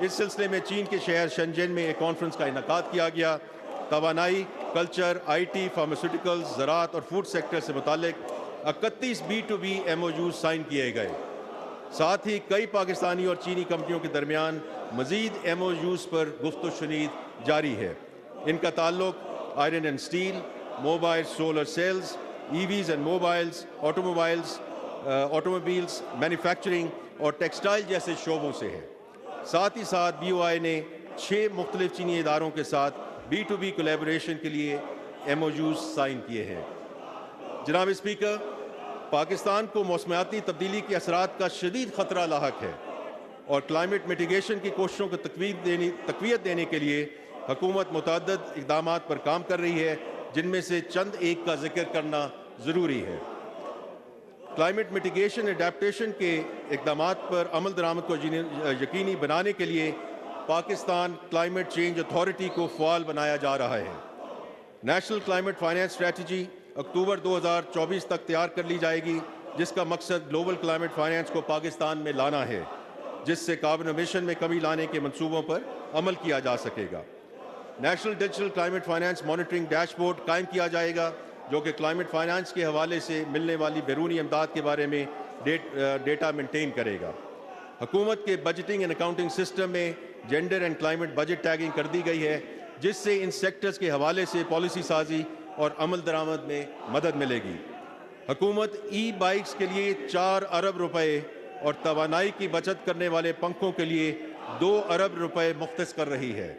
اس سلسلے میں چین کے شہر شنجن میں ایک کانفرنس کا انعقاد کیا گیا۔ توانائی، کلچر، آئی ٹی، فارماسیوٹیکلز، زراعت اور فوڈ سیکٹر سے متعلق 31 B2B MOUs سائن کیے گئے۔ ساتھ ہی کئی پاکستانی اور چینی کمپنیوں کے درمیان مزید MOUs پر گفت و شنید جاری ہے۔ ان کا تعلق iron and steel, mobile solar cells, EVs and automobiles, manufacturing اور ٹیکسٹائل جیسے شعبوں سے ہے۔ ساتھ ہی ساتھ BOI نے 6 مختلف چینی اداروں کے ساتھ B2B کولیبوریشن کے لیے MOUs سائن کیے ہیں۔ جناب اسپیکر، پاکستان کو موسمیاتی تبدیلی کے اثرات کا شدید خطرہ لاحق ہے اور کلائمیٹ میٹیگیشن کی کوششوں کو تقویت دینے کے لیے حکومت متعدد اقدامات پر کام کر رہی ہے، جن میں سے چند ایک کا ذکر کرنا ضروری ہے۔ کلائمیٹ میٹیگیشن اڈیپٹیشن کے اقدامات پر عمل درآمد کو یقینی بنانے کے لیے پاکستان کلائمیٹ چینج اتھارٹی کو فعال بنایا جا رہا ہے۔ نیشنل کلائمیٹ فائنانس اسٹریٹجی اکتوبر 2024 تک تیار کر لی جائے گی، جس کا مقصد گلوبل کلائمیٹ فائنانس کو پاکستان میں لانا ہے، جس سے کاربن ایمیشن میں کمی لانے کے منصوبوں پر عمل کیا جا سکے گا۔ National digital climate finance monitoring dashboard قائم کیا جائے گا، جو کہ کلائمیٹ فائنانس کے حوالے سے ملنے والی بیرونی امداد کے بارے میں ڈیٹا مینٹین کرے گا۔ حکومت کے بجٹنگ اینڈ اکاؤنٹنگ سسٹم میں gender and climate budget tagging کر دی گئی ہے، جس سے ان سیکٹرز کے حوالے سے پالیسی سازی اور عمل درآمد میں مدد ملے گی۔ حکومت ای بائکس کے لیے 4 ارب روپے اور توانائی کی بچت کرنے والے پنکھوں کے لیے 2 ارب روپے مختص کر رہی ہے۔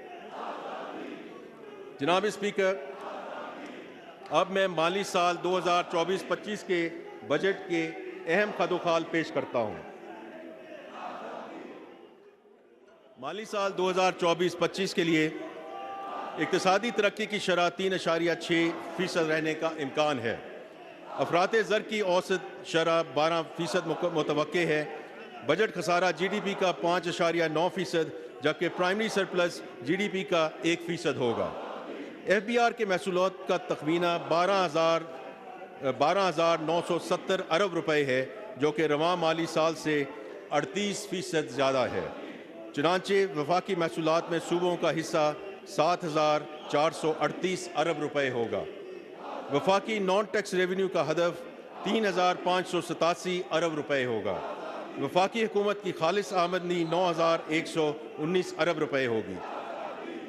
جناب اسپیکر، اب میں مالی سال 2024-25 کے بجٹ کے اہم خد و خال پیش کرتا ہوں۔ مالی سال 2024-25 کے لیے اقتصادی ترقی کی شرح 3.6% رہنے کا امکان ہے۔ افراط زر کی اوسط شرح 12% متوقع ہے۔ بجٹ خسارہ GDP کا 5.9%، جبکہ پرائمری سرپلس GDP کا 1% ہوگا۔ FBR کے محصولات کا تخمینہ 12,970 ارب روپے ہے، جو کہ رواں مالی سال سے 38% زیادہ ہے۔ چنانچہ وفاقی محصولات میں صوبوں کا حصہ 7,438 ارب روپے ہوگا۔ وفاقی نان ٹیکس ریونیو کا ہدف 3,587 ارب روپے ہوگا۔ وفاقی حکومت کی خالص آمدنی 9,119 ارب روپے ہوگی۔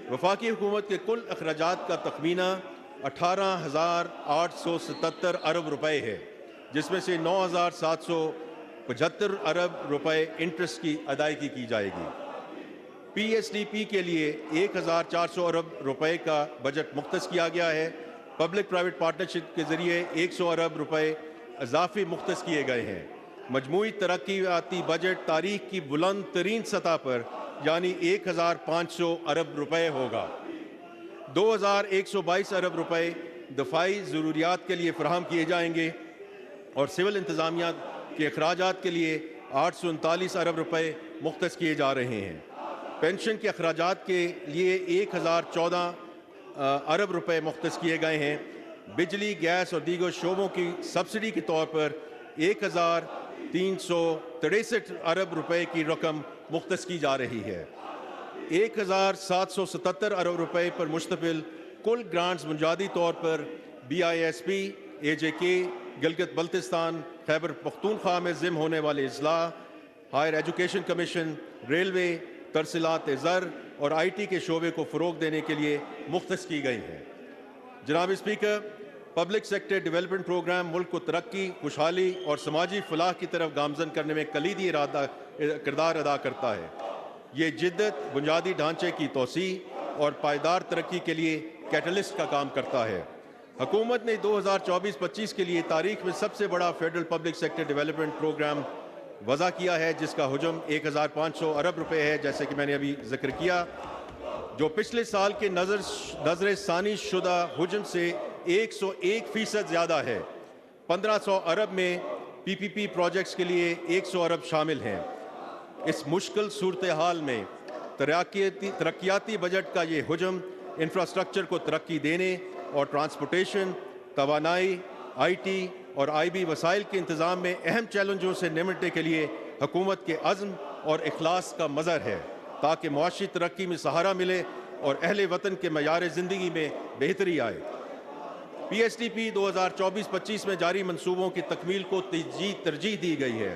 وفاقی حکومت کے کل اخراجات کا تخمینہ 18,877 ارب روپے ہے، جس میں سے 9,775 ارب روپے انٹرسٹ کی ادائیگی کی جائے گی۔ PSDP کے لیے 1400 ارب روپے کا بجٹ مختص کیا گیا ہے. پبلک پرائیویٹ پارٹنرشپ کے ذریعے 100 ارب روپے اضافی مختص کیے گئے ہیں. مجموعی ترقیاتی بجٹ تاریخ کی بلند ترین سطح پر یعنی 1500 ارب روپے ہوگا. 2122 ارب روپے دفاعی ضروریات کے لیے فراہم کیے جائیں گے اور سول انتظامیہ کے اخراجات کے لیے 839 ارب روپے مختص کیے جا رہے ہیں. پینشن کے اخراجات کے لیے 1014 ارب روپے مختص کیے گئے ہیں. بجلی، گیس اور دیگر شعبوں کی سبسڈی کے طور پر 1363 ارب روپے کی رقم مختص کی جا رہی ہے. 1777 ارب روپے پر مشتمل کل گرانٹس بنیادی طور پر BISP، AJK، گلگت بلتستان، خیبر پختونخوا میں ضم ہونے والے اضلاع، ہائر ایجوکیشن کمیشن، ریلوے، ترسیلات زر اور IT کے شعبے کو فروغ دینے کے لیے مختص کی گئی ہیں. جناب speaker, public sector development programme ملک کو ترقی، خوشحالی اور سماجی فلاح کی طرف گامزن کرنے میں کلیدی کردار ادا کرتا ہے. یہ جدت بنیادی ڈھانچے کی توسیع اور پائیدار ترقی کے لیے کیٹلسٹ کا کام کرتا ہے. حکومت نے 2024-25 کے لیے تاریخ میں سب سے بڑا federal public sector development program وضع کیا ہے، جس کا حجم 1500 ارب روپے ہے، جیسے کہ میں نے ابھی ذکر کیا، جو پچھلے سال کے نظر ثانی شدہ حجم سے 101% زیادہ ہے. 1500 ارب میں PPP پروجیکٹس کے لیے 100 ارب شامل ہیں. اس مشکل صورتحال میں ترقیاتی بجٹ کا یہ حجم انفراسٹرکچر کو ترقی دینے اور ٹرانسپورٹیشن، توانائی، IT اور IB وسائل کے انتظام میں اہم چیلنجوں سے نمٹنے کے لیے حکومت کے عزم اور اخلاص کا مظہر ہے، تاکہ معاشی ترقی میں سہارا ملے اور اہل وطن کے معیار زندگی میں بہتری آئے. PSDP 2024-25 میں جاری منصوبوں کی تکمیل کو ترجیح دی گئی ہے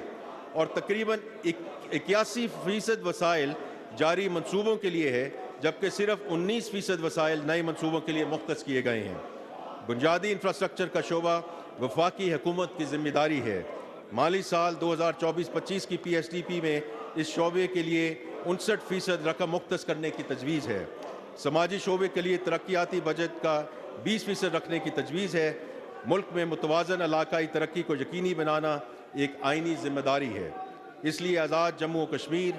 اور تقریباً 81% وسائل جاری منصوبوں کے لیے ہے، جبکہ صرف 19% وسائل نئے منصوبوں کے لیے مختص کیے گئے ہیں. بنیادی انفراسٹرکچر کا شعبہ وفاقی حکومت کی ذمہ داری ہے. مالی سال 2024-25 کی PSDP میں اس شعبے کے لیے 59% رقم مختص کرنے کی تجویز ہے. سماجی شعبے کے لیے ترقیاتی بجٹ کا 20% رکھنے کی تجویز ہے. ملک میں متوازن علاقائی ترقی کو یقینی بنانا ایک آئینی ذمہ داری ہے. اس لیے آزاد جموں و کشمیر،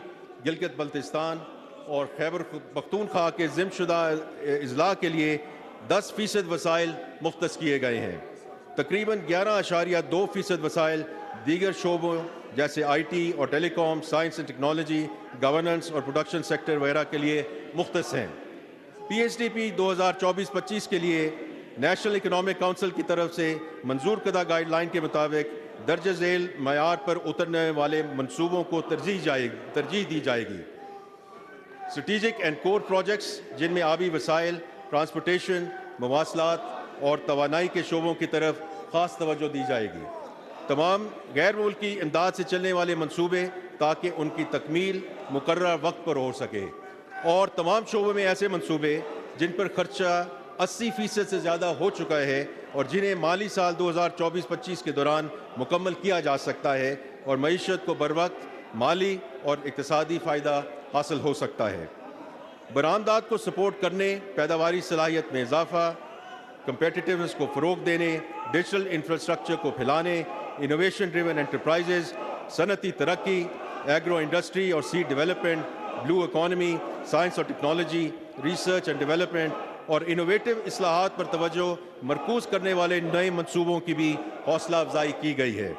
گلگت بلتستان اور خیبر پختونخوا کے ضم شدہ اضلاع کے لیے 10% وسائل مختص کیے گئے ہیں. تقریباً 11.2% وسائل دیگر شعبوں جیسے IT اور ٹیلی کام، سائنس اینڈ ٹیکنالوجی، گورننس اور پروڈکشن سیکٹر وغیرہ کے لیے مختص ہیں. PSDP 2024-25 کے لیے نیشنل اکنامک کونسل کی طرف سے منظور کردہ گائیڈ لائن کے مطابق درجہ ذیل معیار پر اترنے والے منصوبوں کو ترجیح دی جائے گی. اسٹریٹجک اینڈ کور پروجیکٹس جن میں آبی وسائل، ٹرانسپورٹیشن، مواصلات اور توانائی کے شعبوں کی طرف خاص توجہ دی جائے گی. تمام غیر ملکی امداد سے چلنے والے منصوبے تاکہ ان کی تکمیل مقررہ وقت پر ہو سکے، اور تمام شعبوں میں ایسے منصوبے جن پر خرچہ 80% سے زیادہ ہو چکا ہے اور جنہیں مالی سال 2024-25 کے دوران مکمل کیا جا سکتا ہے اور معیشت کو بروقت مالی اور اقتصادی فائدہ حاصل ہو سکتا ہے. برآمدات کو سپورٹ کرنے، پیداواری صلاحیت میں اضافہ، کمپیٹیٹیونس کو فروغ دینے، ڈیجیٹل انفراسٹرکچر کو پھیلانے، انوویشن ڈریون انٹرپرائزز، صنعتی ترقی، ایگرو انڈسٹری اور سیڈ ڈیولپمنٹ، بلو اکانومی، سائنس اور ٹیکنالوجی، ریسرچ اینڈ ڈیولپمنٹ اور انوویٹو اصلاحات پر توجہ مرکوز کرنے والے نئے منصوبوں کی بھی حوصلہ افزائی کی گئی ہے.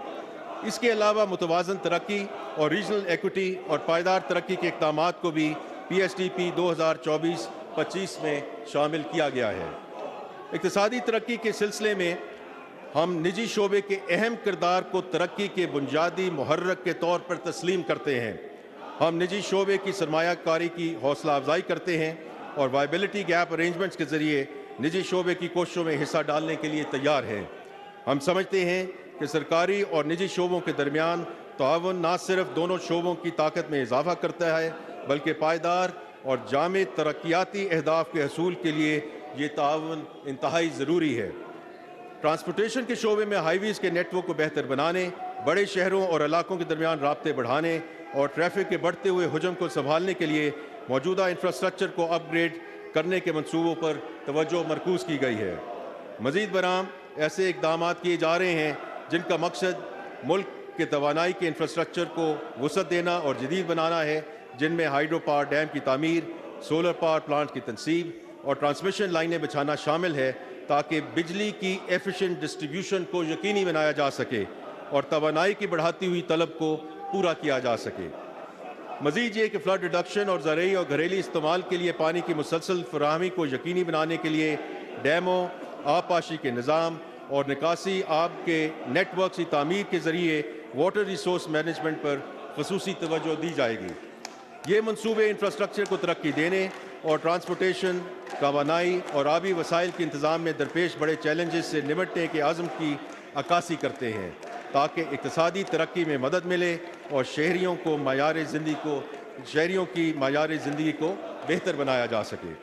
اس کے علاوہ متوازن ترقی اور ریجنل ایکوٹی اور پائیدار ترقی کے اقدامات کو بھی PSDP 2024-25 میں شامل کیا گیا ہے. اقتصادی ترقی کے سلسلے میں ہم نجی شعبے کے اہم کردار کو ترقی کے بنیادی محرک کے طور پر تسلیم کرتے ہیں. ہم نجی شعبے کی سرمایہ کاری کی حوصلہ افزائی کرتے ہیں اور وائبلٹی گیپ ارینجمنٹس کے ذریعے نجی شعبے کی کوششوں میں حصہ ڈالنے کے لیے تیار ہیں. ہم سمجھتے ہیں کہ سرکاری اور نجی شعبوں کے درمیان تعاون نہ صرف دونوں شعبوں کی طاقت میں اضافہ کرتا ہے بلکہ پائیدار اور جامع ترقیاتی اہداف کے حصول کے لیے یہ تعاون انتہائی ضروری ہے. ٹرانسپورٹیشن کے شعبے میں ہائی ویز کے نیٹ ورک کو بہتر بنانے، بڑے شہروں اور علاقوں کے درمیان رابطے بڑھانے اور ٹریفک کے بڑھتے ہوئے حجم کو سنبھالنے کے لیے موجودہ انفراسٹرکچر کو اپ گریڈ کرنے کے منصوبوں پر توجہ مرکوز کی گئی ہے۔ مزید برآں ایسے اقدامات کیے جا رہے ہیں جن کا مقصد ملک کے توانائی کے انفراسٹرکچر کو وسعت دینا اور جدید بنانا ہے، جن میں ہائیڈرو پاور ڈیم کی تعمیر، سولر پاور پلانٹ کی تنصیب اور ٹرانسمیشن لائنیں بچھانا شامل ہے، تاکہ بجلی کی ایفیشینٹ ڈسٹریبیوشن کو یقینی بنایا جا سکے اور توانائی کی بڑھاتی ہوئی طلب کو پورا کیا جا سکے۔ مزید یہ کہ فلڈ ریڈکشن اور زرعی اور گھریلو استعمال کے لیے پانی کی مسلسل فراہمی کو یقینی بنانے کے لیے ڈیموں، آب پاشی کے نظام اور نکاسی آب کے نیٹ ورکس کی تعمیر کے ذریعے واٹر ریسورس مینجمنٹ پر خصوصی توجہ دی جائے گی۔ یہ منصوبے انفراسٹرکچر کو ترقی دینے اور ٹرانسپورٹیشن، توانائی اور آبی وسائل کے انتظام میں درپیش بڑے چیلنجز سے نمٹنے کے عزم کی عکاسی کرتے ہیں، تاکہ اقتصادی ترقی میں مدد ملے اور شہریوں کی معیار زندگی کو بہتر بنایا جا سکے۔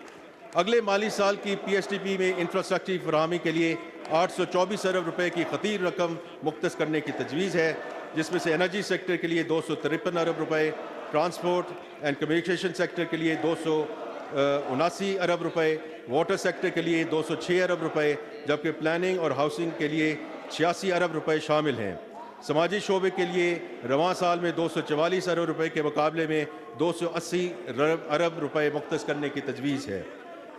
اگلے مالی سال کی پی ایس ٹی پی میں انفراسٹرکچر کی فراہمی کے لیے 824 ارب روپے کی خطیر رقم مختص کرنے کی تجویز ہے، جس میں سے انرجی سیکٹر کے لیے 253 ارب روپے، ٹرانسپورٹ اینڈ کمیونیکیشن سیکٹر کے لیے 279 ارب روپے، واٹر سیکٹر کے لیے 206 ارب روپے، جبکہ پلاننگ اور ہاؤسنگ کے لیے 86 ارب روپے شامل ہیں۔ سماجی شعبے کے لیے رواں سال میں 244 ارب روپے کے مقابلے میں 280 ارب روپے مختص کرنے کی تجویز ہے۔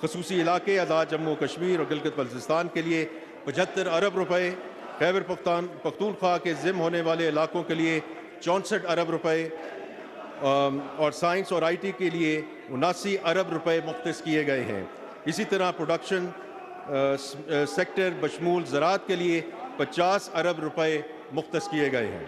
خصوصی علاقے آزاد جموں کشمیر اور گلگت بلتستان کے لیے 75 ارب روپے، خیبر پختونخوا کے ضم ہونے والے علاقوں کے لیے 64 ارب روپے اور سائنس اور آئی ٹی کے لیے 79 ارب روپے مختص کیے گئے ہیں۔ اسی طرح پروڈکشن سیکٹر بشمول زراعت کے لیے 50 ارب روپے مختص کیے گئے ہیں۔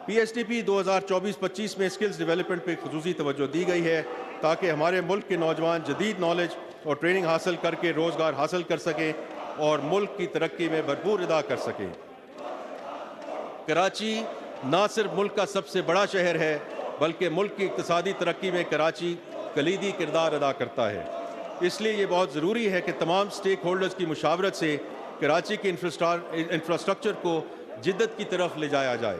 پی ایس ٹی پی 2024-25 میں اسکلز ڈیولپمنٹ پہ خصوصی توجہ دی گئی ہے، تاکہ ہمارے ملک کے نوجوان جدید نالج اور ٹریننگ حاصل کر کے روزگار حاصل کر سکیں اور ملک کی ترقی میں بھرپور ادا کر سکیں۔ کراچی نہ صرف ملک کا سب سے بڑا شہر ہے، بلکہ ملک کی اقتصادی ترقی میں کراچی کلیدی کردار ادا کرتا ہے۔ اس لیے یہ بہت ضروری ہے کہ تمام سٹیک ہولڈرز کی مشاورت سے کراچی کے انفراسٹرکچر کو جدت کی طرف لے جایا جائے۔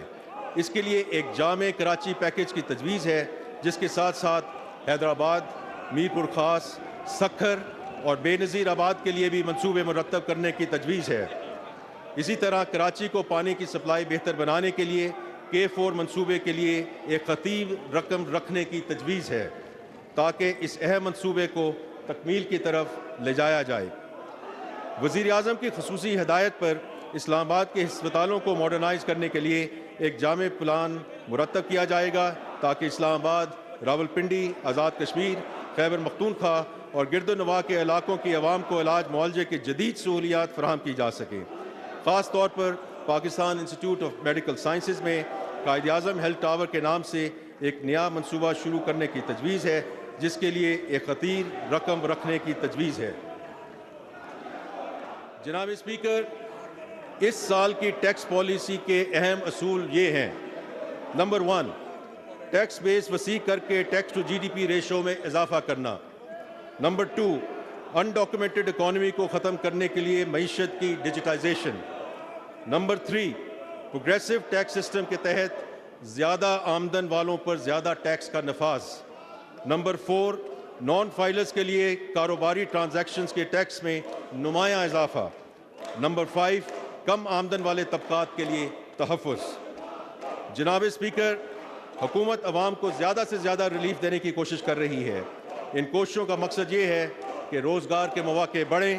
اس کے لیے ایک جامع کراچی پیکیج کی تجویز ہے، جس کے ساتھ ساتھ حیدرآباد، میر پور خاص، سکھر اور بے نظیر آباد کے لیے بھی منصوبے مرتب کرنے کی تجویز ہے۔ اسی طرح کراچی کو پانی کی سپلائی بہتر بنانے کے لیے K4 منصوبے کے لیے ایک خطیر رقم رکھنے کی تجویز ہے، تاکہ اس اہم منصوبے کو تکمیل کی طرف لے جایا جائے۔ وزیر اعظم کی خصوصی ہدایت پر اسلام آباد کے ہسپتالوں کو ماڈرنائز کرنے کے لیے ایک جامع پلان مرتب کیا جائے گا، تاکہ اسلام آباد، راولپنڈی، آزاد کشمیر، خیبر پختونخوا اور گرد و نواح کے علاقوں کی عوام کو علاج معالجے کی جدید سہولیات فراہم کی جا سکیں۔ خاص طور پر Pakistan institute of medical sciences میں قائد اعظم ہیلتھ ٹاور کے نام سے ایک نیا منصوبہ شروع کرنے کی تجویز ہے، جس کے لیے ایک خطیر رقم رکھنے کی تجویز ہے۔ جناب اسپیکر، اس سال کی ٹیکس پالیسی کے اہم اصول یہ ہیں: نمبر 1، ٹیکس بیس وسیع کر کے tax to G D P ratio میں اضافہ کرنا۔ نمبر 2، انڈاکومنٹڈ اکانومی کو ختم کرنے کے لیے معیشت کی digitisation. Number 3، progressive tax system کے تحت زیادہ آمدن والوں پر زیادہ ٹیکس کا نفاذ۔ نمبر 4، نان فائلرز کے لیے کاروباری ٹرانزیکشنز کے ٹیکس میں نمایاں اضافہ۔ نمبر 5، کم آمدن والے طبقات کے لیے تحفظ۔ جناب اسپیکر، حکومت عوام کو زیادہ سے زیادہ ریلیف دینے کی کوشش کر رہی ہے۔ ان کوششوں کا مقصد یہ ہے کہ روزگار کے مواقع بڑھیں،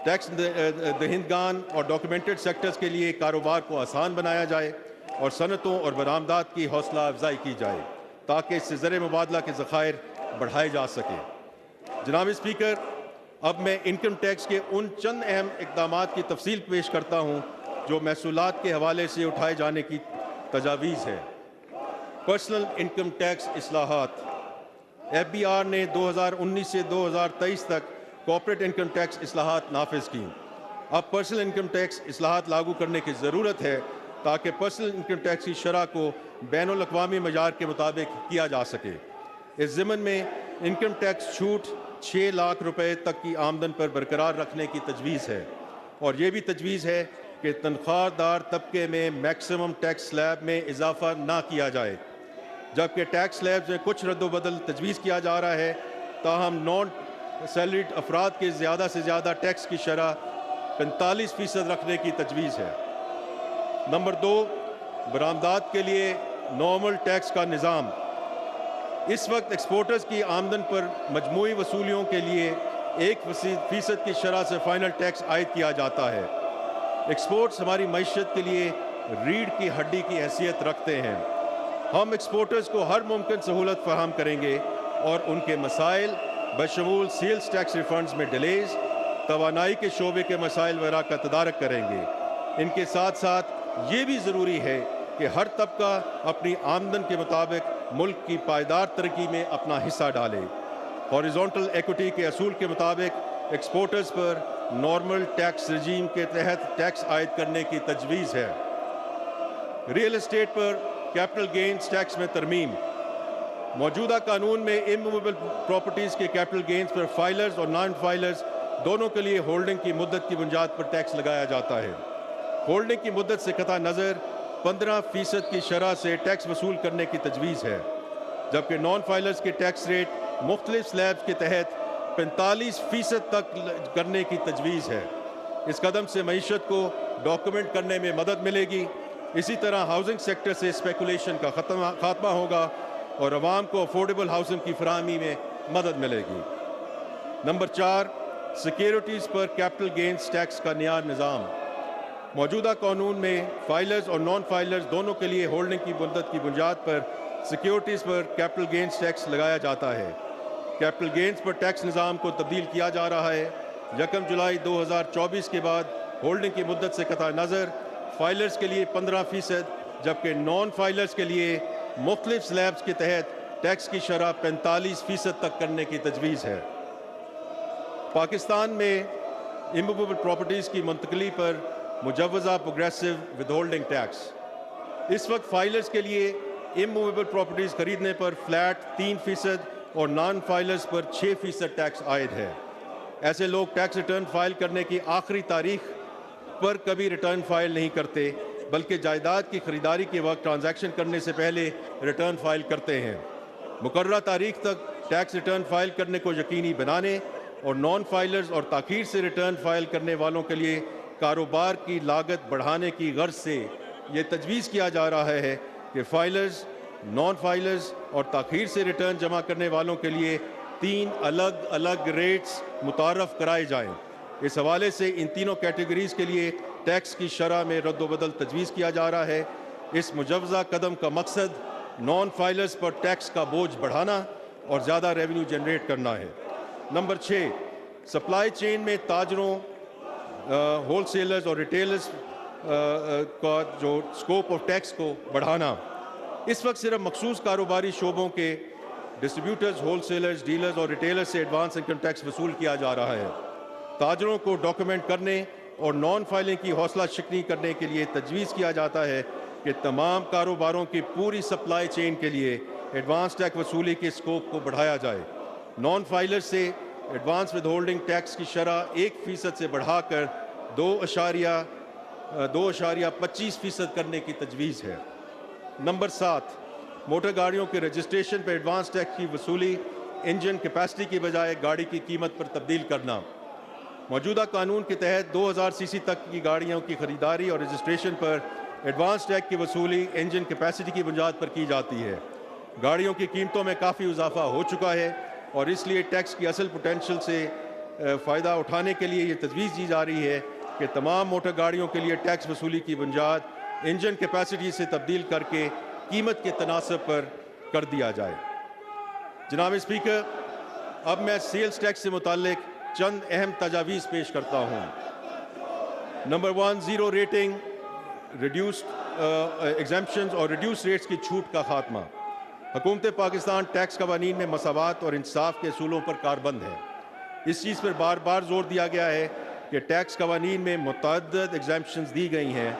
ٹیکس دہندگان اور ڈاکیومنٹڈ سیکٹرز کے لیے کاروبار کو آسان بنایا جائے اور صنعتوں اور برآمدات کی حوصلہ افزائی کی جائے، تاکہ اس سے زر مبادلہ کے ذخائر بڑھائے جا سکیں۔ جناب اسپیکر، اب میں انکم ٹیکس کے ان چند اہم اقدامات کی تفصیل پیش کرتا ہوں جو محصولات کے حوالے سے اٹھائے جانے کی تجاویز ہے۔ پرسنل انکم ٹیکس اصلاحات۔ ایف بی آر نے 2019 سے 2023 تک کارپوریٹ انکم ٹیکس اصلاحات نافذ کی۔ اب پرسنل انکم ٹیکس اصلاحات لاگو کرنے کی ضرورت ہے، تاکہ پرسنل انکم ٹیکس کی شرح کو بین الاقوامی معیار کے مطابق کیا جا سکے۔ اس ضمن میں انکم ٹیکس چھوٹ 6 لاکھ روپے تک کی آمدن پر برقرار رکھنے کی تجویز ہے، اور یہ بھی تجویز ہے کہ تنخواہ دار طبقے میں میکسیمم ٹیکس سلیب میں اضافہ نہ کیا جائے۔ جبکہ ٹیکس سلیبز میں کچھ رد و بدل تجویز کیا جا رہا ہے، تاہم نان سیلریڈ افراد کے زیادہ سے زیادہ ٹیکس کی شرح 45% رکھنے کی تجویز ہے۔ نمبر 2، برآمدات کے لیے نارمل ٹیکس کا نظام۔ اس وقت ایکسپورٹرز کی آمدن پر مجموعی وصولیوں کے لیے 1% کی شرح سے فائنل ٹیکس عائد کیا جاتا ہے۔ ایکسپورٹس ہماری معیشت کے لیے ریڑھ کی ہڈی کی حیثیت رکھتے ہیں۔ ہم ایکسپورٹرز کو ہر ممکن سہولت فراہم کریں گے اور ان کے مسائل بشمول سیلز ٹیکس ریفنڈز میں ڈیلیز، توانائی کے شعبے کے مسائل وغیرہ کا تدارک کریں گے۔ ان کے ساتھ ساتھ یہ بھی ضروری ہے کہ ہر طبقہ اپنی آمدن کے مطابق ملک کی پائیدار ترقی میں اپنا حصہ ڈالے۔ ہاریزونٹل ایکوٹی کے اصول کے مطابق ایکسپورٹرز پر نارمل ٹیکس رجیم کے تحت ٹیکس عائد کرنے کی تجویز ہے۔ ریئل اسٹیٹ پر کیپٹل گینز ٹیکس میں ترمیم۔ موجودہ قانون میں اموویبل پراپرٹیز کے کیپٹل گینز پر فائلرز اور نان فائلرز دونوں کے لیے ہولڈنگ کی مدت کی بنیاد پر ٹیکس لگایا جاتا ہے۔ ہولڈنگ کی مدت سے قطع نظر 15% کی شرح سے ٹیکس وصول کرنے کی تجویز ہے، جبکہ نان فائلرز کے ٹیکس ریٹ مختلف سلیبز کے تحت 45% تک کرنے کی تجویز ہے۔ اس قدم سے معیشت کو ڈاکومنٹ کرنے میں مدد ملے گی۔ اسی طرح ہاؤسنگ سیکٹر سے اسپیکولیشن کا خاتمہ ہوگا اور عوام کو افورڈیبل ہاؤسنگ کی فراہمی میں مدد ملے گی۔ نمبر 4، سیکیورٹیز پر کیپٹل گینز ٹیکس کا نیا نظام۔ موجودہ قانون میں فائلرز اور نان فائلرز دونوں کے لیے ہولڈنگ کی مدت کی بنیاد پر سیکیورٹیز پر کیپٹل گینز ٹیکس لگایا جاتا ہے۔ کیپٹل گینز پر ٹیکس نظام کو تبدیل کیا جا رہا ہے۔ 1 جولائی 2024 کے بعد ہولڈنگ کی مدت سے قطع نظر فائلرز کے لیے 15%، جبکہ نان فائلرز کے لیے مختلف سلیبز کے تحت ٹیکس کی شرح 45% تک کرنے کی تجویز ہے۔ پاکستان میں اموویبل پراپرٹیز کی منتقلی پر مجوزہ پروگریسو ود ہولڈنگ ٹیکس۔ اس وقت فائلرز کے لیے اموویبل پراپرٹیز خریدنے پر فلیٹ 3% اور نان فائلرز پر 6% ٹیکس عائد ہے۔ ایسے لوگ ٹیکس ریٹرن فائل کرنے کی آخری تاریخ پر کبھی ریٹرن فائل نہیں کرتے، بلکہ جائیداد کی خریداری کے وقت ٹرانزیکشن کرنے سے پہلے ریٹرن فائل کرتے ہیں۔ مقررہ تاریخ تک ٹیکس ریٹرن فائل کرنے کو یقینی بنانے اور نان فائلرز اور تاخیر سے ریٹرن فائل کرنے والوں کے لیے کاروبار کی لاگت بڑھانے کی غرض سے یہ تجویز کیا جا رہا ہے کہ فائلرز، نان فائلرز اور تاخیر سے ریٹرن جمع کرنے والوں کے لیے 3 الگ الگ ریٹس متعارف کرائے جائیں۔ اس حوالے سے ان تینوں کیٹیگریز کے لیے ٹیکس کی شرح میں رد و بدل تجویز کیا جا رہا ہے۔ اس مجوزہ قدم کا مقصد نان فائلرز پر ٹیکس کا بوجھ بڑھانا اور زیادہ ریونیو جنریٹ کرنا ہے۔ نمبر 6، سپلائی چین میں تاجروں، ہول سیلرز اور ریٹیلرز کا جو سکوپ آف ٹیکس کو بڑھانا۔ اس وقت صرف مخصوص کاروباری شعبوں کے ڈسٹریبیوٹرز، ہول سیلرز، ڈیلرز اور ریٹیلرز سے ایڈوانس انکم ٹیکس وصول کیا جا رہا ہے۔ تاجروں کو ڈاکومنٹ کرنے اور نان فائلنگ کی حوصلہ شکنی کرنے کے لیے تجویز کیا جاتا ہے کہ تمام کاروباروں کی پوری سپلائی چین کے لیے ایڈوانس ٹیکس وصولی کے اسکوپ کو بڑھایا جائے۔ نان فائلر سے ایڈوانس ود ہولڈنگ ٹیکس کی شرح 1% سے بڑھا کر 2.25% کرنے کی تجویز ہے۔ نمبر 7، موٹر گاڑیوں کے رجسٹریشن پر ایڈوانس ٹیکس کی وصولی انجن کیپیسٹی کی بجائے گاڑی کی قیمت پر تبدیل کرنا۔ موجودہ قانون کے تحت 2000 سی سی تک کی گاڑیوں کی خریداری اور رجسٹریشن پر ایڈوانس ٹیکس کی وصولی انجن کیپیسٹی کی بنیاد پر کی جاتی ہے۔ گاڑیوں کی قیمتوں میں کافی اضافہ ہو چکا ہے اور اس لیے ٹیکس کی اصل پوٹینشل سے فائدہ اٹھانے کے لیے یہ تجویز دی جا رہی ہے کہ تمام موٹر گاڑیوں کے لیے ٹیکس وصولی کی بنیاد انجن کیپیسٹی سے تبدیل کر کے قیمت کے تناسب پر کر دیا جائے۔ جناب اسپیکر، اب میں سیلز ٹیکس سے متعلق چند اہم تجاویز پیش کرتا ہوں۔ نمبر 1، زیرو ریٹنگ، ریڈیوسڈ ایگزمپشنز اور ریڈیوس ریٹس کی چھوٹ کا خاتمہ۔ حکومت پاکستان ٹیکس قوانین میں مساوات اور انصاف کے اصولوں پر کاربند ہے۔ اس چیز پر بار بار زور دیا گیا ہے کہ ٹیکس قوانین میں متعدد ایگزمپشنز دی گئی ہیں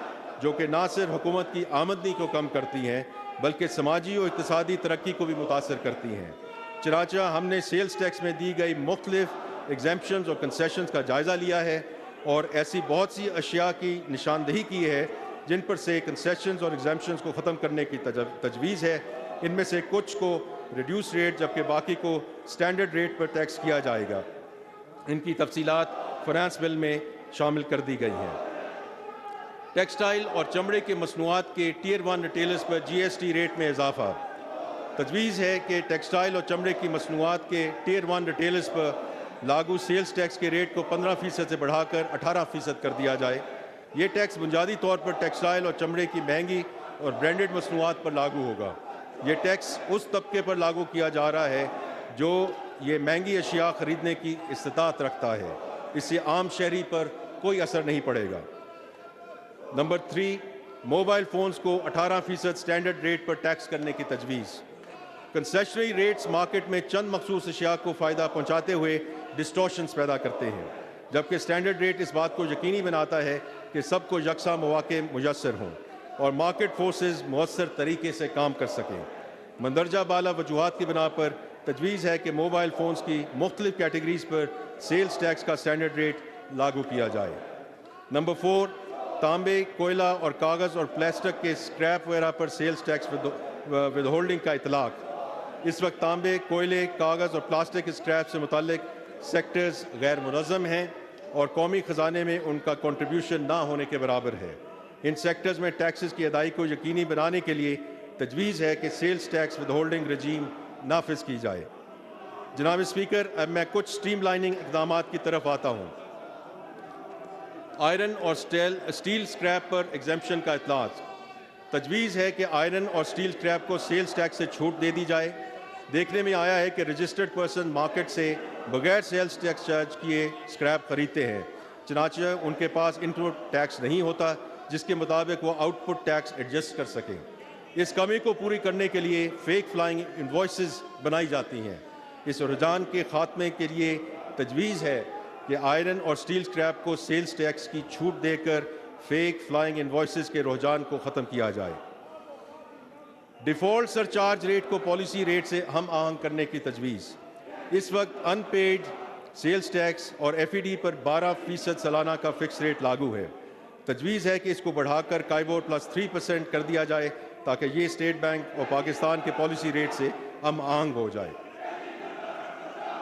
جو کہ نہ صرف حکومت کی آمدنی کو کم کرتی ہیں بلکہ سماجی اور اقتصادی ترقی کو بھی متاثر کرتی ہیں۔ چنانچہ ہم نے سیلز ٹیکس میں دی گئی مختلف ایگزمپشنز اور کنسیشنز کا جائزہ لیا ہے اور ایسی بہت سی اشیاء کی نشاندہی کی ہے جن پر سے کنسیشنز اور ایگزمپشنز کو ختم کرنے کی تجویز ہے۔ ان میں سے کچھ کو ریڈیوس ریٹ جبکہ باقی کو سٹینڈرڈ ریٹ پر ٹیکس کیا جائے گا۔ ان کی تفصیلات فنانس بل میں شامل کر دی گئی ہیں۔ ٹیکسٹائل اور چمڑے کے مصنوعات کے ٹیئر 1 ریٹیلرز پر جی ایس ٹی ریٹ میں اضافہ۔ تجویز ہے کہ ٹیکسٹائل اور چمڑے کی مصنوعات کے ٹیئر 1 ریٹیلرز پر لاگو سیلز ٹیکس کے ریٹ کو 15% سے بڑھا کر 18% کر دیا جائے۔ یہ ٹیکس بنیادی طور پر ٹیکسٹائل اور چمڑے کی مہنگی اور برانڈڈ مصنوعات پر لاگو ہوگا۔ یہ ٹیکس اس طبقے پر لاگو کیا جا رہا ہے جو یہ مہنگی اشیاء خریدنے کی استطاعت رکھتا ہے۔ اس سے عام شہری پر کوئی اثر نہیں پڑے گا۔ نمبر 3، موبائل فونز کو 18% سٹینڈرڈ ریٹ پر ٹیکس کرنے کی تجویز۔ کنسیشنری ریٹس مارکیٹ میں چند مخصوص اشیاء کو فائدہ پہنچاتے ہوئے ڈسٹورشنز پیدا کرتے ہیں، جبکہ سٹینڈرڈ ریٹ اس بات کو یقینی بناتا ہے کہ سب کو یکساں مواقع میسر ہوں اور مارکیٹ فورسز مؤثر طریقے سے کام کر سکیں۔ مندرجہ بالا وجوہات کی بنا پر تجویز ہے کہ موبائل فونز کی مختلف کیٹیگریز پر سیلز ٹیکس کا سٹینڈرڈ ریٹ لاگو کیا جائے۔ نمبر 4، تانبے، کوئلہ اور کاغذ اور پلاسٹک کے اسکریپ وغیرہ پر سیلز ٹیکس ود ہولڈنگ کا اطلاق۔ اس وقت تانبے، کوئلے، کاغذ اور پلاسٹک اسکریپ سے متعلق سیکٹرز غیر منظم ہیں اور قومی خزانے میں ان کا کنٹریبیوشن نہ ہونے کے برابر ہے۔ ان سیکٹرز میں ٹیکسز کی ادائیگی کو یقینی بنانے کے لیے تجویز ہے کہ سیلز ٹیکس ود ہولڈنگ رجیم نافذ کی جائے۔ جناب اسپیکر، اب میں کچھ سٹریم لائننگ اقدامات کی طرف آتا ہوں۔ آئرن اور اسٹیل اسکریپ پر ایگزمپشن کا اطلاق۔ تجویز ہے کہ آئرن اور اسٹیل اسکریپ کو سیلز ٹیکس سے چھوٹ دے دی جائے۔ دیکھنے میں آیا ہے کہ رجسٹرڈ پرسن مارکیٹ سے بغیر سیلز ٹیکس چارج کیے اسکریپ خریدتے ہیں، چنانچہ ان کے پاس انپٹ ٹیکس نہیں ہوتا جس کے مطابق وہ آؤٹ پٹ ٹیکس ایڈجسٹ کر سکیں۔ اس کمی کو پوری کرنے کے لیے فیک فلائنگ انوائسز بنائی جاتی ہیں۔ اس رجحان کے خاتمے کے لیے تجویز ہے کہ آئرن اور اسٹیل اسکریپ کو سیلز ٹیکس کی چھوٹ دے کر فیک فلائنگ انوائسز کے رجحان کو ختم کیا جائے۔ ڈیفالٹ سرچارج ریٹ کو پالیسی ریٹ سے ہم آہنگ کرنے کی تجویز۔ اس وقت ان پیڈ سیلز ٹیکس اور ایف ای ڈی پر 12% سالانہ کا فکس ریٹ لاگو ہے۔ تجویز ہے کہ اس کو بڑھا کر کائبور پلس 3% کر دیا جائے تاکہ یہ اسٹیٹ بینک اور پاکستان کے پالیسی ریٹ سے ہم آہنگ ہو جائے۔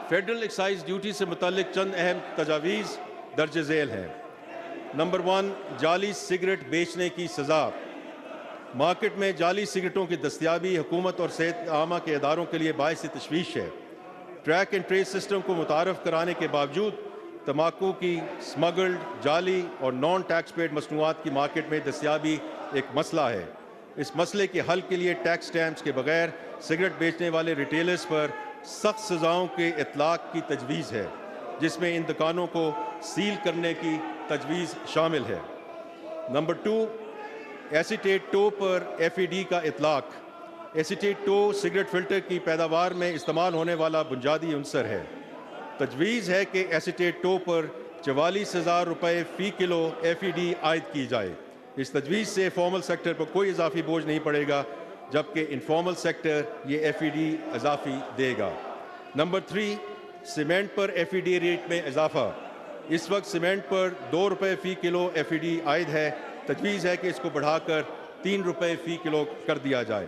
فیڈرل ایکسائز ڈیوٹی سے متعلق چند اہم تجاویز درج ذیل ہیں۔ نمبر 1، جعلی سگریٹ بیچنے کی سزا۔ مارکیٹ میں جعلی سگریٹوں کی دستیابی حکومت اور صحت عامہ کے اداروں کے لیے باعث تشویش ہے۔ ٹریک اینڈ ٹریس سسٹم کو متعارف کرانے کے باوجود تمباکو کی سمگلڈ، جعلی اور نان ٹیکس پیڈ مصنوعات کی مارکیٹ میں دستیابی ایک مسئلہ ہے۔ اس مسئلے کے حل کے لیے ٹیکس اسٹیمپس کے بغیر سگریٹ بیچنے والے ریٹیلرز پر سخت سزاؤں کے اطلاق کی تجویز ہے، جس میں ان دکانوں کو سیل کرنے کی تجویز شامل ہے۔ نمبر 2، ایسیٹیٹ ٹو پر ایف ای ڈی کا اطلاق۔ ایسیٹیٹ ٹو سگریٹ فلٹر کی پیداوار میں استعمال ہونے والا بنیادی عنصر ہے۔ تجویز ہے کہ ایسیٹیٹ ٹو پر 44,000 روپے فی کلو ایف ای ڈی عائد کی جائے۔ اس تجویز سے فارمل سیکٹر پر کوئی اضافی بوجھ نہیں پڑے گا، جبکہ انفارمل سیکٹر یہ ایف ای ڈی اضافی دے گا۔ نمبر 3، سیمنٹ پر ایف ای ڈی ریٹ میں اضافہ۔ اس وقت سیمنٹ پر 2 روپے فی کلو ایف ای ڈی عائد ہے۔ تجویز ہے کہ اس کو بڑھا کر 3 روپے فی کلو کر دیا جائے۔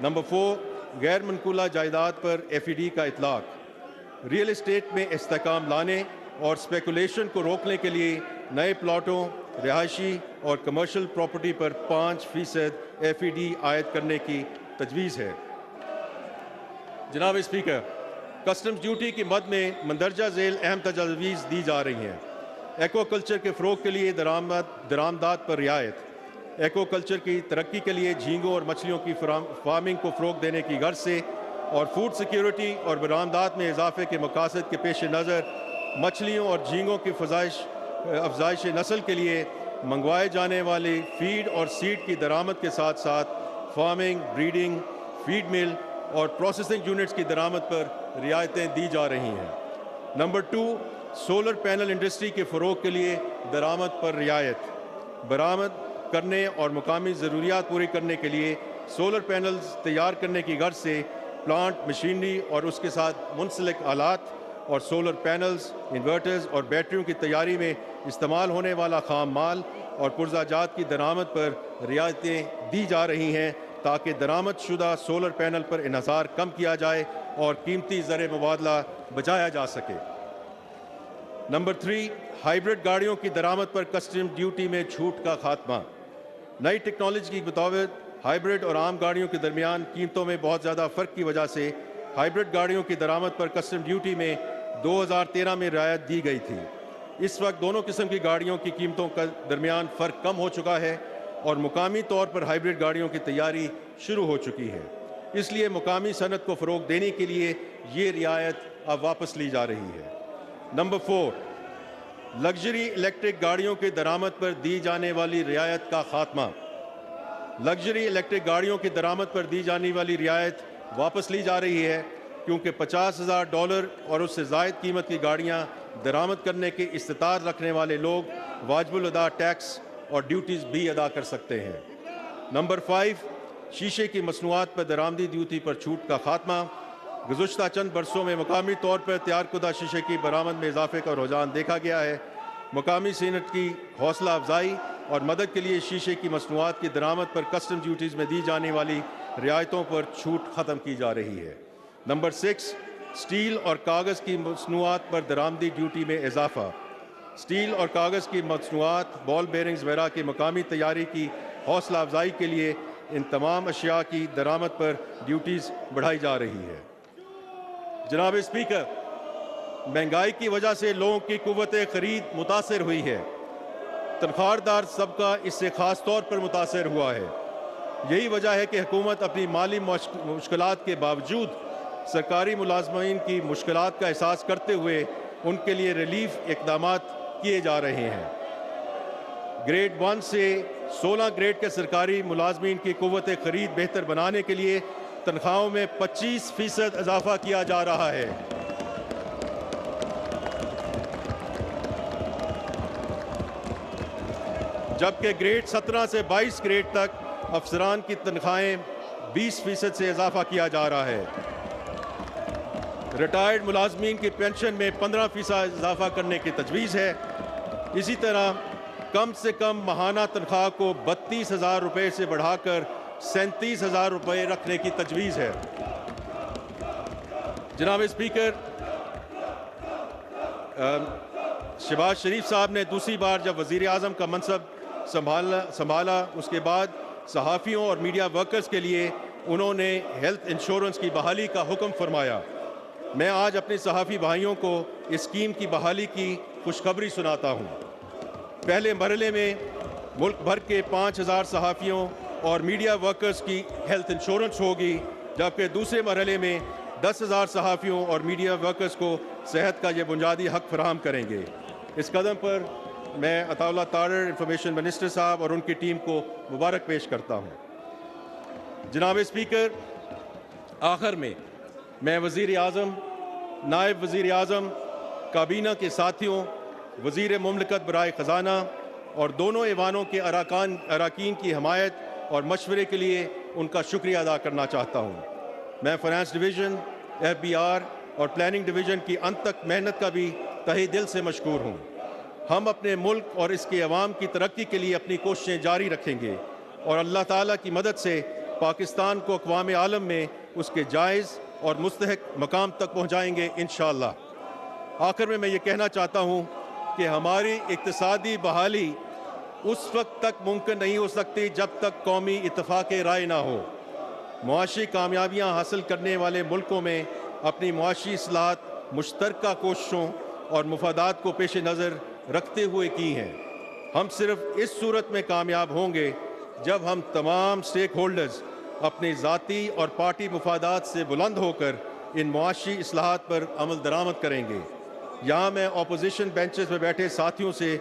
نمبر 4، غیر منقولہ جائیداد پر ایف ای ڈی کا اطلاق۔ ریئل اسٹیٹ میں استحکام لانے اور اسپیکولیشن کو روکنے کے لیے نئے پلاٹوں، رہائشی اور کمرشل پراپرٹی پر 5% ایف ای ڈی عائد کرنے کی تجویز ہے۔ جناب اسپیکر، کسٹمز ڈیوٹی کی مد میں مندرجہ ذیل اہم تجاویز دی جا رہی ہیں۔ ایکوا کلچر کے فروغ کے لیے درآمدات پر رعایت۔ ایکوا کلچر کی ترقی کے لیے جھینگوں اور مچھلیوں کی فارمنگ کو فروغ دینے کی غرض سے اور فوڈ سیکیورٹی اور برآمدات میں اضافے کے مقاصد کے پیش نظر مچھلیوں اور جھینگوں کی افزائش نسل کے لیے منگوائے جانے والی فیڈ اور سیڈ کی درآمد کے ساتھ ساتھ فارمنگ، بریڈنگ، فیڈ مل اور پروسیسنگ یونٹس کی درآمد پر رعایتیں دی جا رہی ہیں۔ نمبر 2، سولر پینل انڈسٹری کے فروغ کے لیے درآمد پر رعایت۔ برآمد کرنے اور مقامی ضروریات پوری کرنے کے لیے سولر پینلز تیار کرنے کی غرض سے پلانٹ مشینری اور اس کے ساتھ منسلک آلات اور سولر پینلز، انورٹرز اور بیٹریوں کی تیاری میں استعمال ہونے والا خام مال اور پرزہ جات کی درآمد پر رعایتیں دی جا رہی ہیں تاکہ درآمد شدہ سولر پینل پر انحصار کم کیا جائے اور قیمتی زر مبادلہ بچایا جا سکے۔ نمبر 3، ہائیبرڈ گاڑیوں کی درآمد پر کسٹم ڈیوٹی میں چھوٹ کا خاتمہ۔ نئی ٹیکنالوجی کے مطابق ہائیبرڈ اور عام گاڑیوں کے درمیان قیمتوں میں بہت زیادہ فرق کی وجہ سے ہائیبرڈ گاڑیوں کی درآمد پر کسٹم ڈیوٹی میں 2013 میں رعایت دی گئی تھی۔ اس وقت دونوں قسم کی گاڑیوں کی قیمتوں کا درمیان فرق کم ہو چکا ہے اور مقامی طور پر ہائیبرڈ گاڑیوں کی تیاری شروع ہو چکی ہے۔ اس لیے مقامی صنعت کو فروغ دینے کے لیے یہ رعایت اب واپس لی جا رہی ہے۔ نمبر 4، لگژری الیکٹرک گاڑیوں کی درآمد پر دی جانے والی رعایت کا خاتمہ۔ لگژری الیکٹرک گاڑیوں کی درآمد پر دی جانے والی رعایت واپس لی جا رہی ہے کیونکہ $50,000 اور اس سے زائد قیمت کی گاڑیاں درآمد کرنے کی استطاعت رکھنے والے لوگ واجب الادا ٹیکس اور ڈیوٹیز بھی ادا کر سکتے ہیں۔ نمبر 5، شیشے کی مصنوعات پر درآمدی ڈیوٹی پر چھوٹ کا خاتمہ۔ گزشتہ چند برسوں میں مقامی طور پر تیار کردہ شیشے کی برآمد میں اضافے کا رجحان دیکھا گیا ہے۔ مقامی صنعت کی حوصلہ افزائی اور مدد کے لیے شیشے کی مصنوعات کی درآمد پر کسٹم ڈیوٹیز میں دی جانے والی رعایتوں پر چھوٹ ختم کی جا رہی ہے۔ نمبر 6، اسٹیل اور کاغذ کی مصنوعات پر درآمدی ڈیوٹی میں اضافہ۔ اسٹیل اور کاغذ کی مصنوعات، بال بیرنگز وغیرہ کی مقامی تیاری کی حوصلہ افزائی کے لیے ان تمام اشیاء کی درآمد پر ڈیوٹیز بڑھائی جا رہی ہے۔ جناب اسپیکر، مہنگائی کی وجہ سے لوگوں کی قوت خرید متاثر ہوئی ہے۔ تنخواہ دار طبقہ اس سے خاص طور پر متاثر ہوا ہے۔ یہی وجہ ہے کہ حکومت اپنی مالی مشکلات کے باوجود سرکاری ملازمین کی مشکلات کا احساس کرتے ہوئے ان کے لیے ریلیف اقدامات کیے جا رہے ہیں۔ گریڈ 1 سے 16 گریڈ کے سرکاری ملازمین کی قوت خرید بہتر بنانے کے لیے تنخواہوں میں 25% اضافہ کیا جا رہا ہے۔ جبکہ گریڈ 17 سے 22 گریڈ تک افسران کی تنخواہیں 20% سے اضافہ کیا جا رہا ہے۔ ریٹائرڈ ملازمین کی پینشن میں 15% اضافہ کرنے کی تجویز ہے۔ اسی طرح کم سے کم ماہانہ تنخواہ کو 32,000 روپے سے بڑھا کر 37,000 روپے رکھنے کی تجویز ہے۔ جناب اسپیکر، شہباز شریف صاحب نے دوسری بار جب وزیر اعظم کا منصب سنبھالا اس کے بعد صحافیوں اور میڈیا ورکرز کے لیے انہوں نے ہیلتھ انشورنس کی بحالی کا حکم فرمایا۔ میں آج اپنے صحافی بھائیوں کو اس اسکیم کی بحالی کی خوشخبری سناتا ہوں۔ پہلے مرحلے میں ملک بھر کے 5,000 صحافیوں اور میڈیا ورکرز کی ہیلتھ انشورنس ہوگی، جبکہ دوسرے مرحلے میں 10,000 صحافیوں اور میڈیا ورکرز کو صحت کا یہ بنیادی حق فراہم کریں گے۔ اس قدم پر میں عطا اللہ طاہر انفارمیشن منسٹر صاحب اور ان کی ٹیم کو مبارک پیش کرتا ہوں۔ جناب اسپیکر، آخر میں میں وزیر اعظم، نائب وزیر اعظم، کابینہ کے ساتھیوں، وزیر مملکت برائے خزانہ اور دونوں ایوانوں کے اراکین کی حمایت اور مشورے کے لیے ان کا شکریہ ادا کرنا چاہتا ہوں۔ میں فائنانس ڈویژن، FBR اور پلاننگ ڈویژن کی انت تک محنت کا بھی تہہ دل سے مشکور ہوں۔ ہم اپنے ملک اور اس کے عوام کی ترقی کے لیے اپنی کوششیں جاری رکھیں گے اور اللہ تعالیٰ کی مدد سے پاکستان کو اقوام عالم میں اس کے جائز اور مستحق مقام تک پہنچائیں گے انشاءاللہ۔ آخر میں یہ کہنا چاہتا ہوں کہ ہماری اقتصادی بحالی اس وقت تک ممکن نہیں ہو سکتی جب تک قومی اتفاق رائے نہ ہو۔ معاشی کامیابیاں حاصل کرنے والے ملکوں میں اپنی معاشی اصلاحات مشترکہ کوششوں اور مفادات کو پیش نظر رکھتے ہوئے کی ہیں۔ ہم صرف اس صورت میں کامیاب ہوں گے جب ہم تمام سٹیک ہولڈرز اپنے ذاتی اور پارٹی مفادات سے بلند ہو کر ان معاشی اصلاحات پر عمل درآمد کریں گے۔ یہاں میں اپوزیشن بینچز میں بیٹھے ساتھیوں سے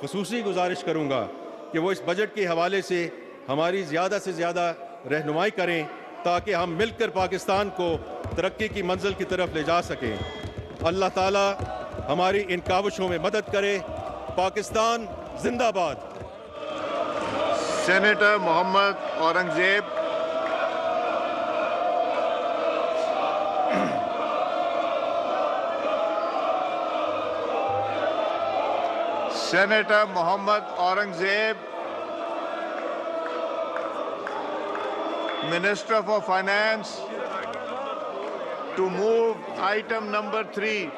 خصوصی گزارش کروں گا کہ وہ اس بجٹ کے حوالے سے ہماری زیادہ سے زیادہ رہنمائی کریں تاکہ ہم مل کر پاکستان کو ترقی کی منزل کی طرف لے جا سکیں۔ اللہ تعالیٰ ہماری ان کاوشوں میں مدد کرے۔ پاکستان زندہ باد۔ Senator Muhammad Aurangzeb. Senator Muhammad Aurangzeb. Minister for Finance to move item number 3.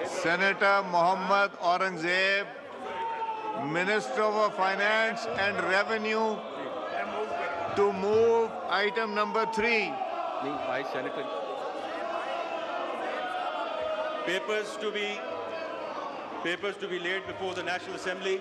Senator Mohammad Aurangzeb, Minister for Finance and Revenue, to move item number 3. Moved by Senator. Papers to be laid before the National Assembly.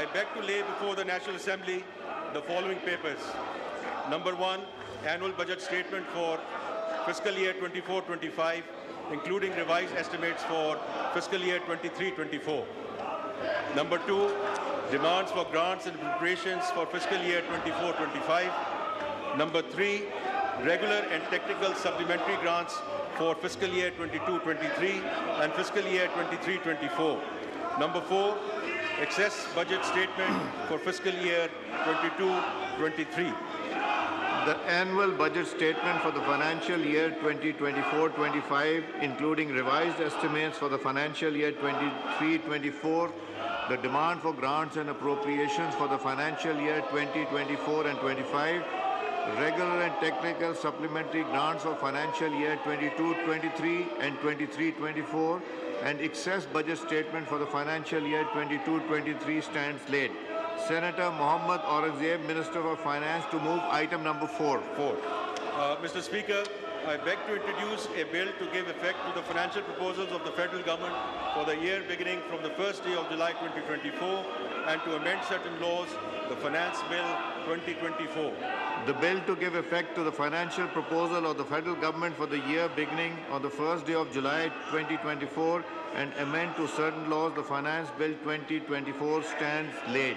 I beg to lay before the National Assembly the following papers. Number 1, annual budget statement for fiscal year 24-25, including revised estimates for fiscal year 23-24. Number 2, demands for grants and appropriations for fiscal year 24-25. Number 3, regular and technical supplementary grants for fiscal year 22-23 and fiscal year 23-24. Number 4, excess budget statement for fiscal year 22-23. The annual budget statement for the financial year 2024-25, including revised estimates for the financial year 23-24, the demand for grants and appropriations for the financial year 2024 and 25, regular and technical supplementary grants of financial year 22-23 and 23-24, and excess budget statement for the financial year 22-23 stands laid. Senator Mohammad Aurangzeb, Minister of Finance, to move item number 4. Mr. Speaker, I beg to introduce a bill to give effect to the financial proposals of the federal government for the year beginning from the first day of July 2024 and to amend certain laws, the Finance Bill 2024. The bill to give effect to the financial proposal of the federal government for the year beginning on the first day of July 2024 and amend to certain laws, the Finance Bill 2024 stands laid.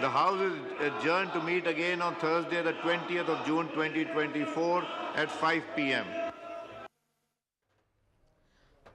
The House is adjourned to meet again on Thursday, the 20th of June 2024 at 5 p.m.